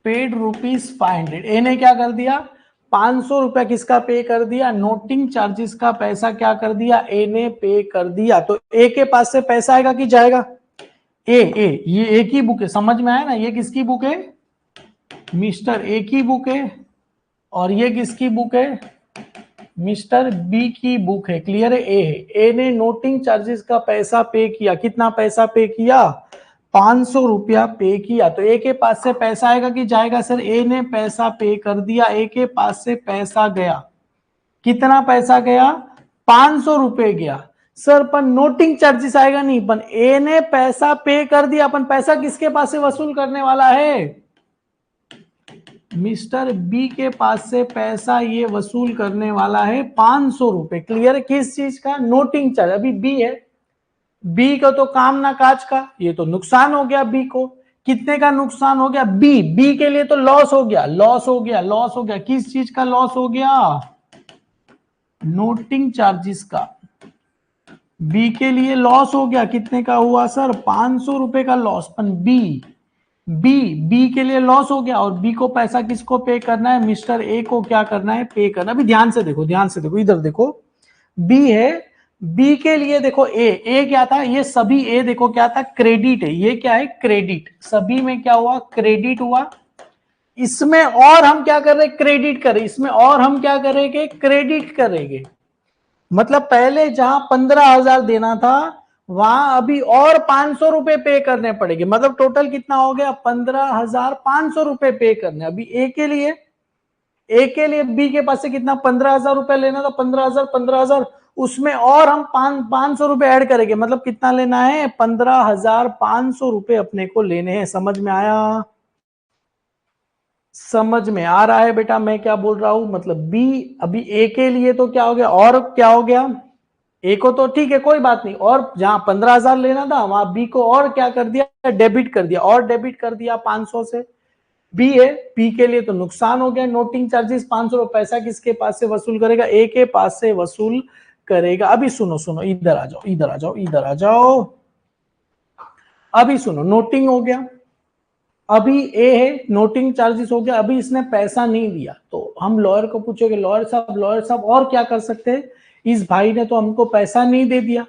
paid ₹500। ए ने क्या कर दिया? 500 रुपया किसका पे कर दिया? नोटिंग चार्जेस का पैसा क्या कर दिया? ए ने पे कर दिया। तो ए के पास से पैसा आएगा कि जाएगा? ए ये एक ही बुक है, समझ में आया ना? ये किसकी बुक है? मिस्टर ए की बुक है। और ये किसकी बुक है? मिस्टर बी की बुक है। क्लियर है? ए है। ए ने नोटिंग चार्जेस का पैसा पे किया। कितना पैसा पे किया? ₹500 पे किया, तो ए के पास से पैसा आएगा कि जाएगा सर? ए ने पैसा पे कर दिया, ए के पास से पैसा गया। कितना पैसा गया? ₹500 गया सर, पर नोटिंग चार्जेस आएगा नहीं, पर ए ने पैसा पे कर दिया, अपन पैसा किसके पास से वसूल करने वाला है? मिस्टर बी के पास से पैसा ये वसूल करने वाला है ₹500। क्लियर है? किस चीज का? Noting charge. अभी बी है, बी का तो काम ना काज का, ये तो नुकसान हो गया बी को। कितने का नुकसान हो गया? बी के लिए तो लॉस हो गया, लॉस हो गया, लॉस हो गया। किस चीज का लॉस हो गया? नोटिंग चार्जेस का। बी के लिए लॉस हो गया, कितने का हुआ सर? ₹500 का लॉस। पर बी के लिए लॉस हो गया, और बी को पैसा किसको पे करना है? मिस्टर ए को क्या करना है? पे करना। अभी ध्यान से देखो, ध्यान से देखो, इधर देखो, बी है, बी के लिए देखो ए क्या था? ये सभी ए देखो क्या था? क्रेडिट है। ये क्या है? क्रेडिट। सभी में क्या हुआ? क्रेडिट हुआ। इसमें और हम क्या कर रहे? क्रेडिट करें। इसमें और हम क्या करेंगे? क्रेडिट करेंगे। मतलब पहले जहां 15,000 देना था, वहां अभी और ₹500 पे करने पड़ेंगे। मतलब टोटल कितना हो गया? ₹15,500 पे करने। अभी ए के लिए बी के पास से कितना? ₹15,000 लेना था। 15,000 उसमें और हम ₹500 ऐड करेंगे। मतलब कितना लेना है? ₹15,500 अपने को लेने हैं। समझ में आया? समझ में आ रहा है बेटा मैं क्या बोल रहा हूं? मतलब बी, अभी ए के लिए तो क्या हो गया? और क्या हो गया? ए को तो ठीक है, कोई बात नहीं, और जहां 15,000 लेना था वहां बी को और क्या कर दिया? डेबिट कर दिया, और डेबिट कर दिया 500 से। बी है, बी के लिए तो नुकसान हो गया। नोटिंग चार्जेस ₹500, पैसा किसके पास से वसूल करेगा? ए के पास से वसूल करेगा। अभी सुनो सुनो, इधर आ जाओ, इधर आ जाओ, इधर आ जाओ। अभी सुनो, नोटिंग हो गया, अभी ए है, नोटिंग चार्जेस हो गया। अभी इसने पैसा नहीं दिया, तो हम लॉयर को पूछेंगे, लॉयर साहब और क्या कर सकते हैं? इस भाई ने तो हमको पैसा नहीं दे दिया।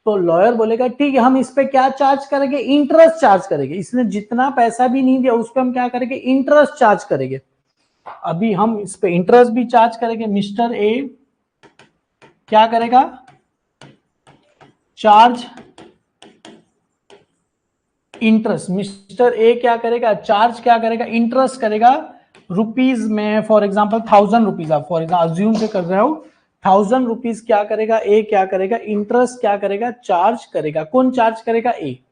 तो लॉयर बोलेगा ठीक है, हम इस पे क्या चार्ज करेंगे? इंटरेस्ट चार्ज करेंगे। इसने जितना पैसा भी नहीं दिया उस पर हम क्या करेंगे? इंटरेस्ट चार्ज करेंगे। अभी हम इस पे इंटरेस्ट भी चार्ज करेंगे। मिस्टर ए क्या करेगा? Charge interest. मिस्टर ए क्या करेगा? चार्ज क्या करेगा? इंटरेस्ट करेगा। रुपीज में फॉर एग्जांपल ₹1,000, आप फॉर एग्जांपल अज्यूम से कर रहे हो ₹1,000 क्या करेगा? ए क्या करेगा? इंटरेस्ट क्या करेगा? चार्ज करेगा। कौन चार्ज करेगा? ए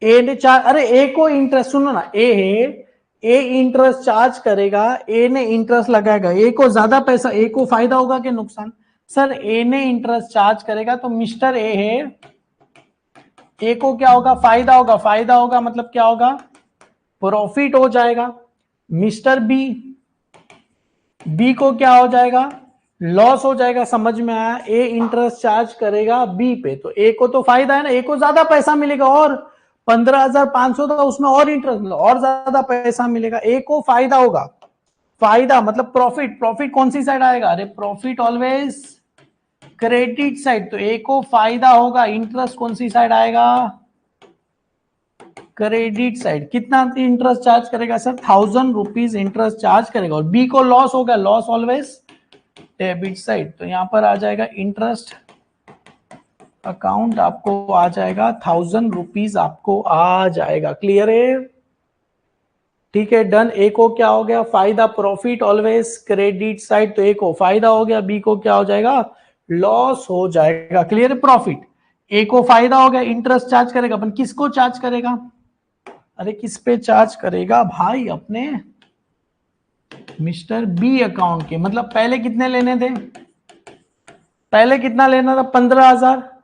ने चार्ज, अरे ए को इंटरेस्ट, सुनो ना, ए है, ए इंटरेस्ट चार्ज करेगा, ए ने इंटरेस्ट लगाएगा। ए को ज्यादा पैसा, ए को फायदा होगा कि नुकसान? सर ए ने इंटरेस्ट चार्ज करेगा, तो मिस्टर ए है, ए को क्या होगा? फायदा होगा। फायदा होगा मतलब क्या होगा? प्रॉफिट हो जाएगा। मिस्टर बी, बी को क्या हो जाएगा? लॉस हो जाएगा। समझ में आया? ए इंटरेस्ट चार्ज करेगा बी पे, तो ए को तो फायदा है ना, ए को ज्यादा पैसा मिलेगा, और 15,500 था उसमें और इंटरेस्ट मिला, और ज्यादा पैसा मिलेगा। ए को फायदा होगा। फायदा मतलब प्रॉफिट। प्रॉफिट कौन सी साइड आएगा? अरे प्रॉफिट ऑलवेज क्रेडिट साइड, तो ए को फायदा होगा। इंटरेस्ट कौन सी साइड आएगा? Credit side. कितना इंटरेस्ट चार्ज करेगा सर? ₹1,000 इंटरेस्ट चार्ज करेगा। और बी को लॉस होगा, लॉस ऑलवेज डेबिट साइड, तो यहां पर आ जाएगा इंटरेस्ट अकाउंट, आपको आ जाएगा ₹1,000 आपको आ जाएगा। क्लियर है? ठीक है, डन। ए को क्या हो गया? फायदा। प्रॉफिट ऑलवेज क्रेडिट साइड, तो ए को फायदा हो गया, बी को क्या हो जाएगा? लॉस हो जाएगा। क्लियर है? प्रॉफिट, ए को फायदा हो गया, इंटरेस्ट चार्ज करेगा। अपन किसको चार्ज करेगा? अरे किस पे चार्ज करेगा भाई? अपने मिस्टर बी अकाउंट के। मतलब पहले कितने लेने थे? पहले कितना लेना था? 15,000,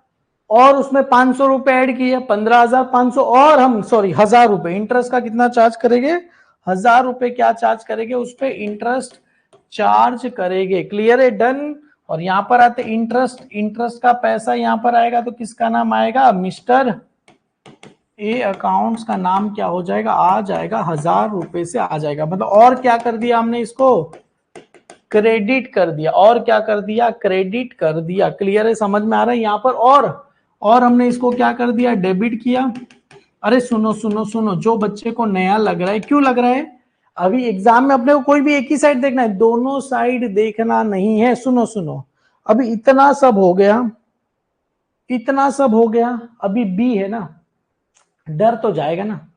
और उसमें ₹500 ऐड किए, 15,500, और हम सॉरी ₹1,000 इंटरेस्ट का कितना चार्ज करेंगे? ₹1,000 क्या चार्ज करेंगे? उस पर इंटरेस्ट चार्ज करेंगे। क्लियर है? डन। और यहां पर आते इंटरेस्ट, इंटरेस्ट का पैसा यहां पर आएगा, तो किसका नाम आएगा? मिस्टर ए अकाउंट्स का नाम क्या हो जाएगा? आ जाएगा ₹1,000 से आ जाएगा। मतलब और क्या कर दिया हमने? इसको क्रेडिट कर दिया। और क्या कर दिया? क्रेडिट कर दिया। क्लियर है? समझ में आ रहा है? यहां पर और हमने इसको क्या कर दिया? डेबिट किया। अरे सुनो सुनो सुनो, जो बच्चे को नया लग रहा है, क्यों लग रहा है? अभी एग्जाम में अपने को कोई भी एक ही साइड देखना है, दोनों साइड देखना नहीं है। सुनो सुनो, अभी इतना सब हो गया, इतना सब हो गया। अभी बी है ना, डर तो जाएगा ना,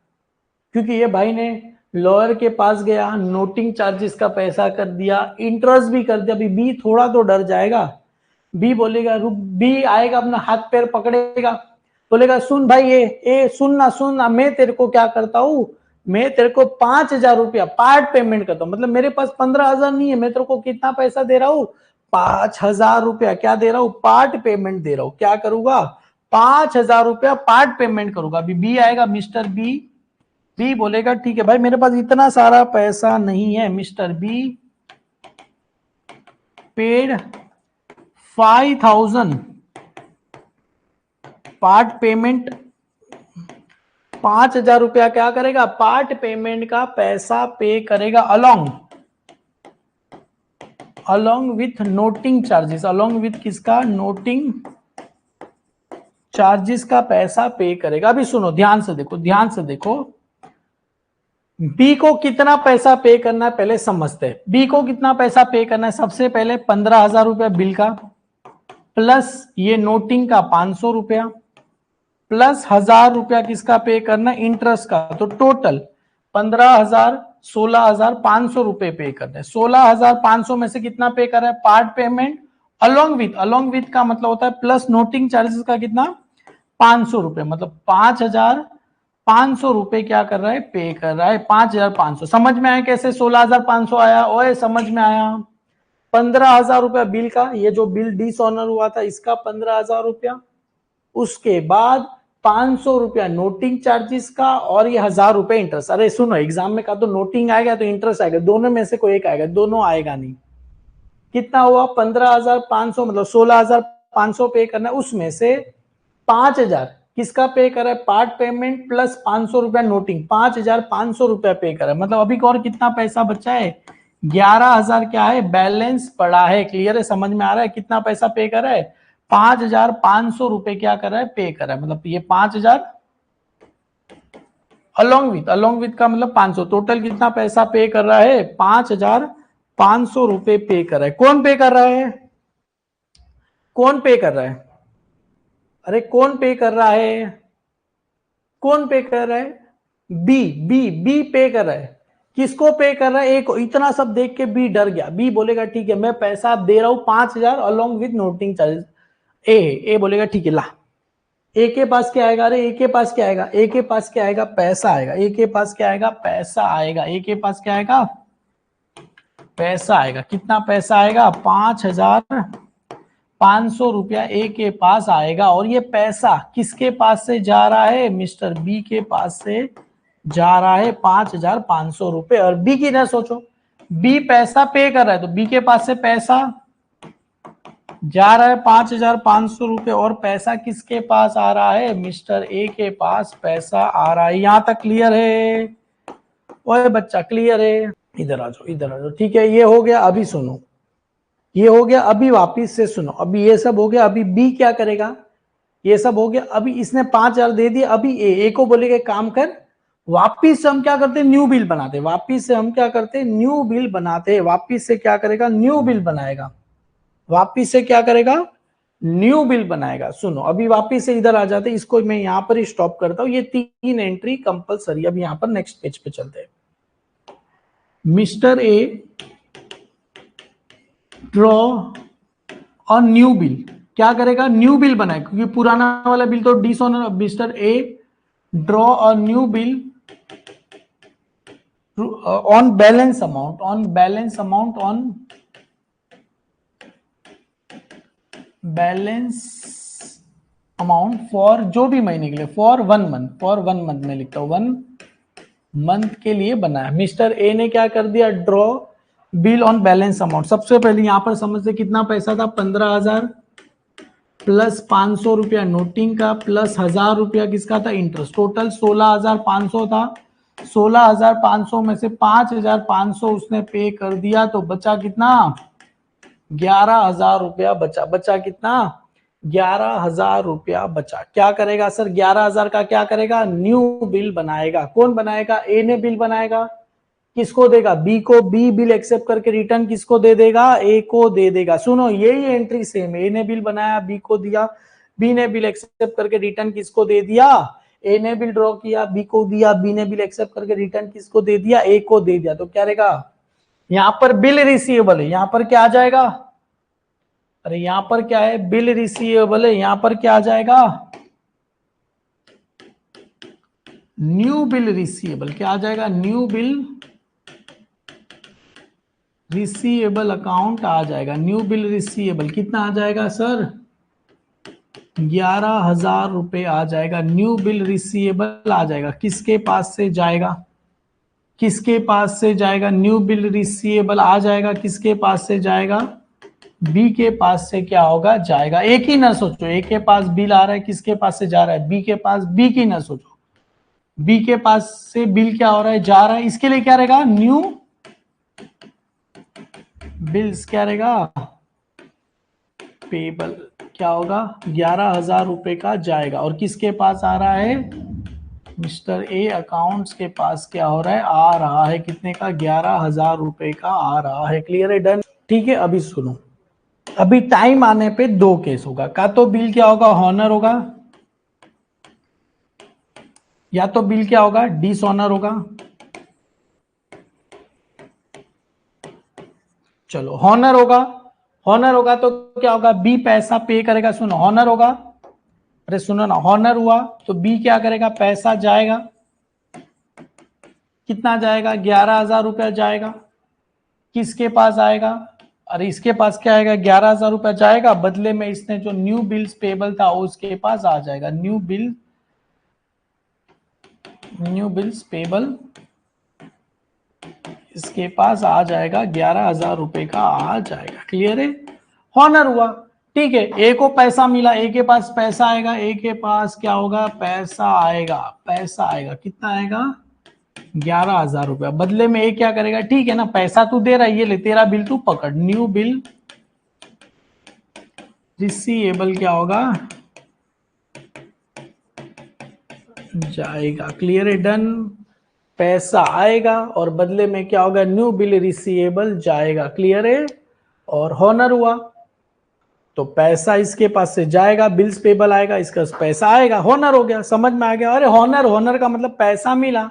क्योंकि ये भाई ने लॉयर के पास गया, नोटिंग चार्जेस का पैसा कर दिया, इंटरेस्ट भी कर दिया। अभी बी थोड़ा तो डर जाएगा। बी बोलेगा, रुक, बी आएगा, अपना हाथ पैर पकड़ेगा, बोलेगा सुन भाई, ये सुन ना, सुन ना, मैं तेरे को क्या करता हूँ, मैं तेरे को 5,000 रुपया पार्ट पेमेंट करता हूँ। मतलब मेरे पास 15,000 नहीं है, मैं तेरे को कितना पैसा दे रहा हूँ, 5,000 रुपया क्या दे रहा हूँ, पार्ट पेमेंट दे रहा हूँ। क्या करूंगा, 5,000 रुपया पार्ट पेमेंट करूंगा। अभी बी आएगा, मिस्टर बी, बी बोलेगा ठीक है भाई, मेरे पास इतना सारा पैसा नहीं है। Mister be paid 5,000 part payment, 5,000 रुपया क्या करेगा, पार्ट पेमेंट का पैसा पे करेगा, along with noting charges, along with किसका, नोटिंग चार्जेस का पैसा पे करेगा। अभी सुनो, ध्यान से देखो, ध्यान से देखो, बी को कितना पैसा पे करना है पहले समझते हैं। बी को कितना पैसा पे करना है, सबसे पहले 15,000 रुपया बिल का, प्लस ये नोटिंग का 500 रुपया, प्लस 1,000 रुपया किसका पे करना है, इंटरेस्ट का। तो टोटल 15,000, 16,500 रुपए पे करना है। 16,500 में से कितना पे कर रहा है, पार्ट पेमेंट, अलोंग विथ का मतलब होता है प्लस नोटिंग चार्जेस का कितना, 500 रुपए, मतलब 5,500 रुपए क्या कर रहा है, पे कर रहा है। 5,500 समझ में आया कैसे 16,500 आया, ओए समझ में आया। 15,000 रुपया बिल का, ये जो बिल डिसऑनर हुआ था इसका 15,000 रुपया, उसके बाद 500 रुपया नोटिंग चार्जेस का, और ये 1,000 रुपए इंटरेस्ट। अरे सुनो, एग्जाम में का तो नोटिंग आएगा तो इंटरेस्ट आएगा, दोनों में से कोई एक आएगा, दोनों आएगा नहीं। कितना हुआ, 15,500, मतलब 16,500 पे करना है, उसमें से 5,000 किसका पे कर रहा है, पार्ट पेमेंट प्लस 500 रुपया नोटिंग, 5,500 रुपया पे कर रहा है। मतलब अभी और कितना पैसा बचा है, 11,000 क्या है, बैलेंस पड़ा है। क्लियर है, समझ में आ रहा है कितना पैसा पे कर रहा है, 5,500 रुपए क्या कर रहा है, पे कर रहा है। मतलब ये 5,000 अलोंग विथ का मतलब 500, टोटल कितना पैसा पे कर रहा है, 5,500 रुपए पे कर रहा है। कौन पे कर रहा है, कौन पे कर रहा है, अरे कौन पे कर रहा है, कौन पे कर रहा है, बी, बी पे कर रहा है। किसको पे कर रहा है, एक इतना सब देख के बी डर गया। बी बोलेगा ठीक है, मैं पैसा दे रहा हूं 5,000 अलोंग विथ नोटिंग चार्जेस। ए बोलेगा ठीक है, ला। ए के पास क्या आएगा, अरे ए के पास क्या आएगा, ए के पास क्या आएगा, पैसा आएगा। ए के पास क्या आएगा, पैसा आएगा। ए के पास क्या आएगा, पैसा आएगा। कितना पैसा आएगा, 5,500 रुपया ए के पास आएगा। और ये पैसा किसके पास से जा रहा है, मिस्टर बी के पास से जा रहा है 5,500 रुपए। और बी की ना सोचो, बी पैसा पे कर रहा है, तो बी के पास से पैसा जा रहा है 5,500 रुपए, और पैसा किसके पास आ रहा है, मिस्टर ए के पास पैसा आ रहा है। यहां तक क्लियर है, ओए बच्चा क्लियर है, इधर आ जाओ, इधर आ जाओ। ठीक है, ये हो गया। अभी सुनो, ये हो गया। अभी वापिस से सुनो, अभी ये सब हो गया। अभी बी क्या करेगा, ये सब हो गया। अभी इसने 5,000 दे दिया। अभी ए को बोलेगा काम कर, वापिस से हम क्या करते हैं, न्यू बिल बनाते हैं। वापिस से हम क्या करते हैं, न्यू बिल बनाते हैं। वापिस से क्या करेगा, न्यू बिल बनाएगा। वापिस से क्या करेगा, न्यू बिल बनाएगा। सुनो, अभी वापिस से इधर आ जाते हैं, इसको मैं यहां पर ही स्टॉप करता हूं। ये 3 एंट्री कंपलसरी। अब यहां पर नेक्स्ट पेज पे चलते हैं। मिस्टर ए ड्रॉ और न्यू बिल, क्या करेगा, न्यू बिल बनाएगा, क्योंकि पुराना वाला बिल तो डिसऑनर। मिस्टर ए ड्रॉ और new bill on balance amount, on balance amount, on balance amount for, जो भी महीने के लिए, फॉर 1 मंथ, फॉर 1 मंथ में लिखता हूं, 1 मंथ के लिए बनाया। मिस्टर ए ने क्या कर दिया, draw bill on balance amount. सबसे पहले यहां पर समझते कितना पैसा था, 15,000 प्लस 500 रुपया नोटिंग का, प्लस 1,000 रुपया किसका था, इंटरेस्ट। टोटल 16,500 था। 16,500 में से 5,500 उसने पे कर दिया, तो बचा कितना, 11,000 रुपया बचा। बचा कितना, 11,000 रुपया बचा। क्या करेगा सर, 11,000 का क्या करेगा, न्यू बिल बनाएगा। कौन बनाएगा, ए ने बिल बनाएगा। किसको देगा, बी को। बी बिल एक्सेप्ट करके रिटर्न किसको दे देगा, ए को दे देगा। सुनो, यही एंट्री सेम, ए ने बिल बनाया, बी को दिया, बी ने बिल एक्सेप्ट करके रिटर्न किसको दे दिया, ए ने बिल ड्रॉ किया, बी को दिया, बी ने बिल एक्सेप्ट करके रिटर्न किसको दे दिया, ए को दे दिया, तो क्या रहेगा, यहां पर बिल रिसीवेबल है, यहां पर क्या आ जाएगा, अरे यहां पर क्या है, बिल रिसीवेबल है, यहां पर क्या आ जाएगा, न्यू बिल रिसीवेबल, क्या आ जाएगा, न्यू बिल रिसीवेबल अकाउंट आ जाएगा, न्यू बिल रिसीवेबल कितना आ जाएगा सर, 11,000 रुपए आ जाएगा, न्यू बिल रिसीवेबल आ जाएगा, किसके पास से जाएगा, किसके पास से जाएगा, न्यू बिल रिसीवेबल आ जाएगा, किसके पास से जाएगा, बी के पास से क्या होगा, जाएगा, एक ही ना सोचो, ए के पास बिल आ रहा है, किसके पास से जा रहा है, बी के पास, बी की ना सोचो, बी के पास से बिल क्या हो रहा है, जा रहा है, इसके लिए क्या रहेगा, न्यू बिल्स क्या रहेगा, पेबल क्या होगा, 11,000 रुपए का जाएगा, और किसके पास आ रहा है, मिस्टर ए अकाउंट्स के पास क्या हो रहा है, आ रहा है, कितने का, 11,000 रुपए का आ रहा है, क्लियर है, डन, ठीक है। अभी सुनो, अभी टाइम आने पे दो केस होगा, का तो बिल क्या होगा, हॉनर होगा, या तो बिल क्या होगा, डिसऑनर होगा। चलो हॉनर होगा, हॉनर होगा तो क्या होगा, बी पैसा पे करेगा, सुनो हॉनर होगा, अरे सुनो ना, हॉनर हुआ तो बी क्या करेगा, पैसा जाएगा, कितना जाएगा, 11,000 रुपया जाएगा, किसके पास आएगा, अरे इसके पास क्या आएगा, 11,000 रुपया जाएगा, बदले में इसने जो न्यू बिल्स पेबल था उसके पास आ जाएगा, न्यू बिल्स पेबल इसके पास आ जाएगा, 11,000 रुपए का आ जाएगा, क्लियर है, हॉनर हुआ, ठीक है, ए को पैसा मिला, ए के पास पैसा आएगा, ए के पास क्या होगा, पैसा आएगा, पैसा आएगा, कितना आएगा, 11,000 रुपया, बदले में ए क्या करेगा, ठीक है ना, पैसा तू दे रहा है, ये ले तेरा बिल तू पकड़, न्यू बिल रिसीवेबल क्या होगा, जाएगा, क्लियर है, डन, पैसा आएगा और बदले में क्या होगा, न्यू बिल रिसीवेबल जाएगा, क्लियर है, और हॉनर हुआ तो पैसा इसके पास से जाएगा, बिल्स पेबल आएगा, इसका पैसा आएगा, हॉनर हो गया, समझ में आ गया, अरे हॉनर, हॉनर का मतलब पैसा मिला,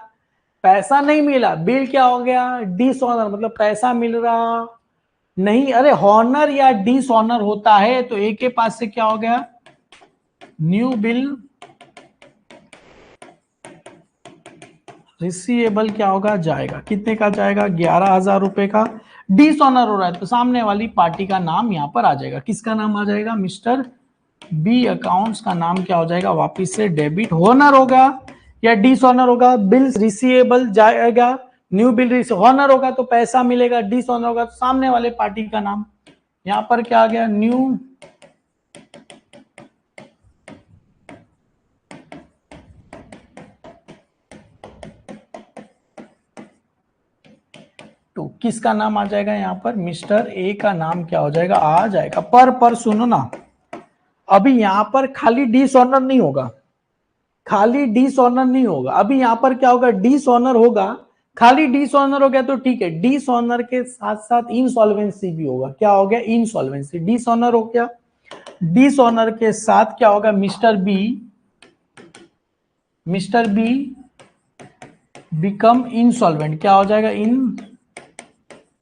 पैसा नहीं मिला, बिल क्या हो गया, डिसऑनर, मतलब पैसा मिल रहा नहीं, अरे हॉनर या डिसऑनर होता है तो ए के पास से क्या हो गया, न्यू बिल रिसीवेबल क्या होगा, जाएगा, कितने का जाएगा, 11,000 रुपए का, डिसऑनर हो रहा है तो सामने वाली पार्टी का नाम यहां पर आ जाएगा, किसका नाम आ जाएगा, मिस्टर बी अकाउंट्स का नाम क्या हो जाएगा, वापिस से डेबिट, हॉनर होगा या डिसऑनर होगा, बिल्स रिसीवेबल जाएगा, न्यू बिल हॉनर होगा तो पैसा मिलेगा, डिसऑनर होगा तो सामने वाले पार्टी का नाम, यहां पर क्या आ गया, न्यू तो किसका नाम आ जाएगा, यहां पर मिस्टर ए का नाम क्या हो जाएगा, आ जाएगा, पर सुनो ना, अभी यहां पर खाली डिसऑनर नहीं होगा, खाली डिसऑनर नहीं होगा, अभी यहां पर क्या होगा, डिसऑनर होगा, खाली डिसऑनर हो गया तो ठीक है, डिसऑनर के साथ साथ इंसॉल्वेंसी भी होगा, क्या हो गया, इंसॉल्वेंसी, डिसऑनर हो गया, डिसऑनर के साथ क्या होगा, मिस्टर बी बिकम इंसॉल्वेंट, क्या हो जाएगा,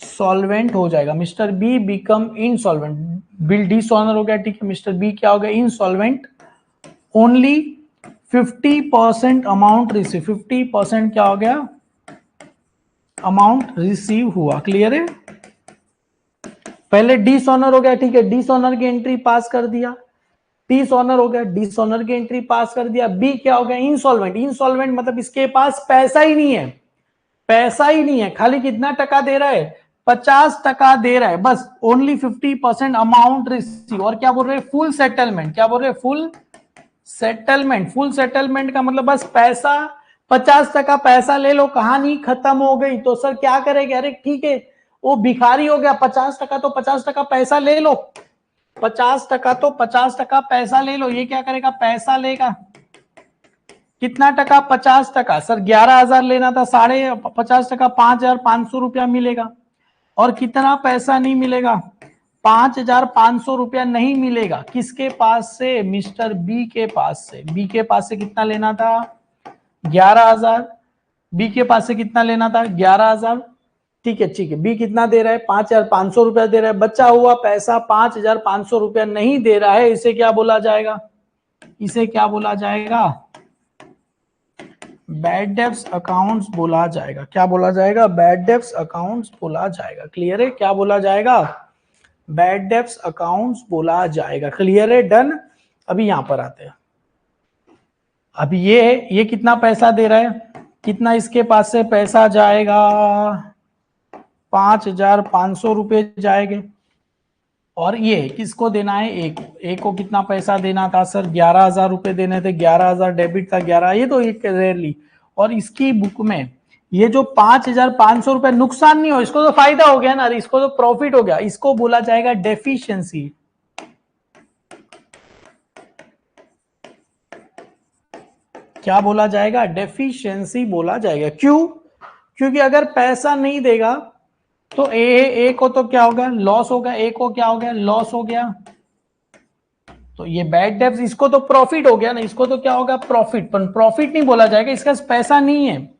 सॉल्वेंट हो जाएगा, mister be become insolvent, bill dishonour हो गया, ठीक है, मिस्टर बी क्या हो गया, इनसॉल्वेंट, ओनली 50% अमाउंट रिसीव, 50% क्या हो गया, अमाउंट रिसीव हुआ, क्लियर है, पहले डिसऑनर हो गया, ठीक है, डिसऑनर की एंट्री पास कर दिया, डिसऑनर हो गया, डिसऑनर की एंट्री पास कर दिया, बी क्या हो गया, इंसॉल्वेंट, इंसॉल्वेंट मतलब इसके पास पैसा ही नहीं है, पैसा ही नहीं है, खाली कितना टका दे रहा है, 50% दे रहा है, बस ओनली 50% अमाउंट रिसीव, और क्या बोल रहे हैं, फुल सेटलमेंट, क्या बोल रहे हैं, फुल सेटलमेंट, फुल सेटलमेंट का मतलब बस पैसा, 50% पैसा ले लो, कहानी खत्म हो गई, तो सर क्या करेंगे, अरे ठीक है, वो भिखारी हो गया, 50% तो 50% पैसा ले लो, 50% तो 50% पैसा ले लो, ये क्या करेगा, पैसा लेगा, कितना टका, 50%, सर 11,000 लेना था, 50% 5,500 रुपया मिलेगा, और कितना पैसा नहीं मिलेगा, 5,500 रुपया नहीं मिलेगा। किसके पास से? मिस्टर बी के पास से। बी के पास से कितना लेना था? 11,000। बी के पास से कितना लेना था? 11,000। ठीक है ठीक है। बी कितना दे रहा है? 5,500 रुपया दे रहा है। बचा हुआ पैसा 5,500 रुपया नहीं दे रहा है, इसे क्या बोला जाएगा? इसे क्या बोला जाएगा? बैड डेब्ट्स अकाउंट्स बोला जाएगा। क्या बोला जाएगा? बैड डेब्ट्स अकाउंट्स बोला जाएगा। क्लियर है? क्या बोला जाएगा? बैड डेब्ट्स अकाउंट्स बोला जाएगा। क्लियर है? डन। अभी यहां पर आते हैं। अभी ये कितना पैसा दे रहा है? कितना इसके पास से पैसा जाएगा? 5,500 रुपए जाएंगे। और ये किसको देना है? एक को कितना पैसा देना था सर? 11,000 रुपए देने थे। 11,000 डेबिट था, 11। ये तो एक रेयरली। और इसकी बुक में ये जो 5,500 रुपए नुकसान नहीं हो, इसको तो फायदा हो गया ना, इसको तो प्रॉफिट हो गया। इसको बोला जाएगा डेफिशिएंसी। क्या बोला जाएगा? डेफिशिएंसी बोला जाएगा। क्यों? क्योंकि अगर पैसा नहीं देगा तो ए को तो क्या होगा? लॉस होगा। ए को क्या हो गया? लॉस हो गया। तो ये बैड डेब्ट्स, इसको तो प्रॉफिट हो गया ना, इसको तो क्या होगा? प्रॉफिट। पर प्रॉफिट नहीं बोला जाएगा, इसका पैसा नहीं है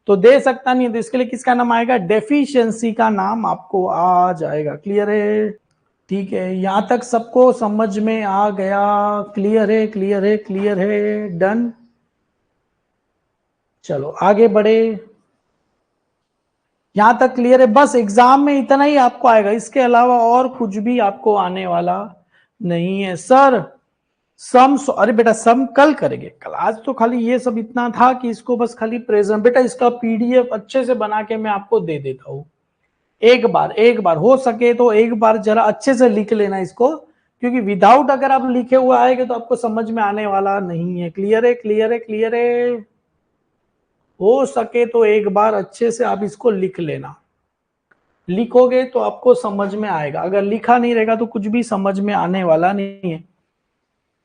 तो दे सकता नहीं है, तो इसके लिए किसका नाम आएगा? डेफिशिएंसी का नाम आपको आ जाएगा। क्लियर है? ठीक है, यहां तक सबको समझ में आ गया? क्लियर है? क्लियर है? क्लियर है? डन। चलो आगे बढ़े। यहां तक क्लियर है? बस एग्जाम में इतना ही आपको आएगा, इसके अलावा और कुछ भी आपको आने वाला नहीं है। सर सम, अरे बेटा सम कल करेंगे। कल, आज तो खाली ये सब इतना था कि इसको बस खाली प्रेजेंट। बेटा इसका पीडीएफ अच्छे से बना के मैं आपको दे देता हूं। एक बार हो सके तो एक बार जरा अच्छे से लिख लेना इसको, क्योंकि विदाउट अगर आप लिखे हुए आएंगे तो आपको समझ में आने वाला नहीं है। क्लियर है? क्लियर है? क्लियर है? हो सके तो एक बार अच्छे से आप इसको लिख लेना। लिखोगे तो आपको समझ में आएगा, अगर लिखा नहीं रहेगा तो कुछ भी समझ में आने वाला नहीं है।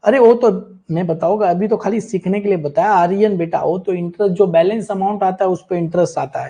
अरे वो तो मैं बताऊंगा, अभी तो खाली सीखने के लिए बताया। आर्यन बेटा, वो तो इंटरेस्ट जो बैलेंस अमाउंट आता है उस पर इंटरेस्ट आता है।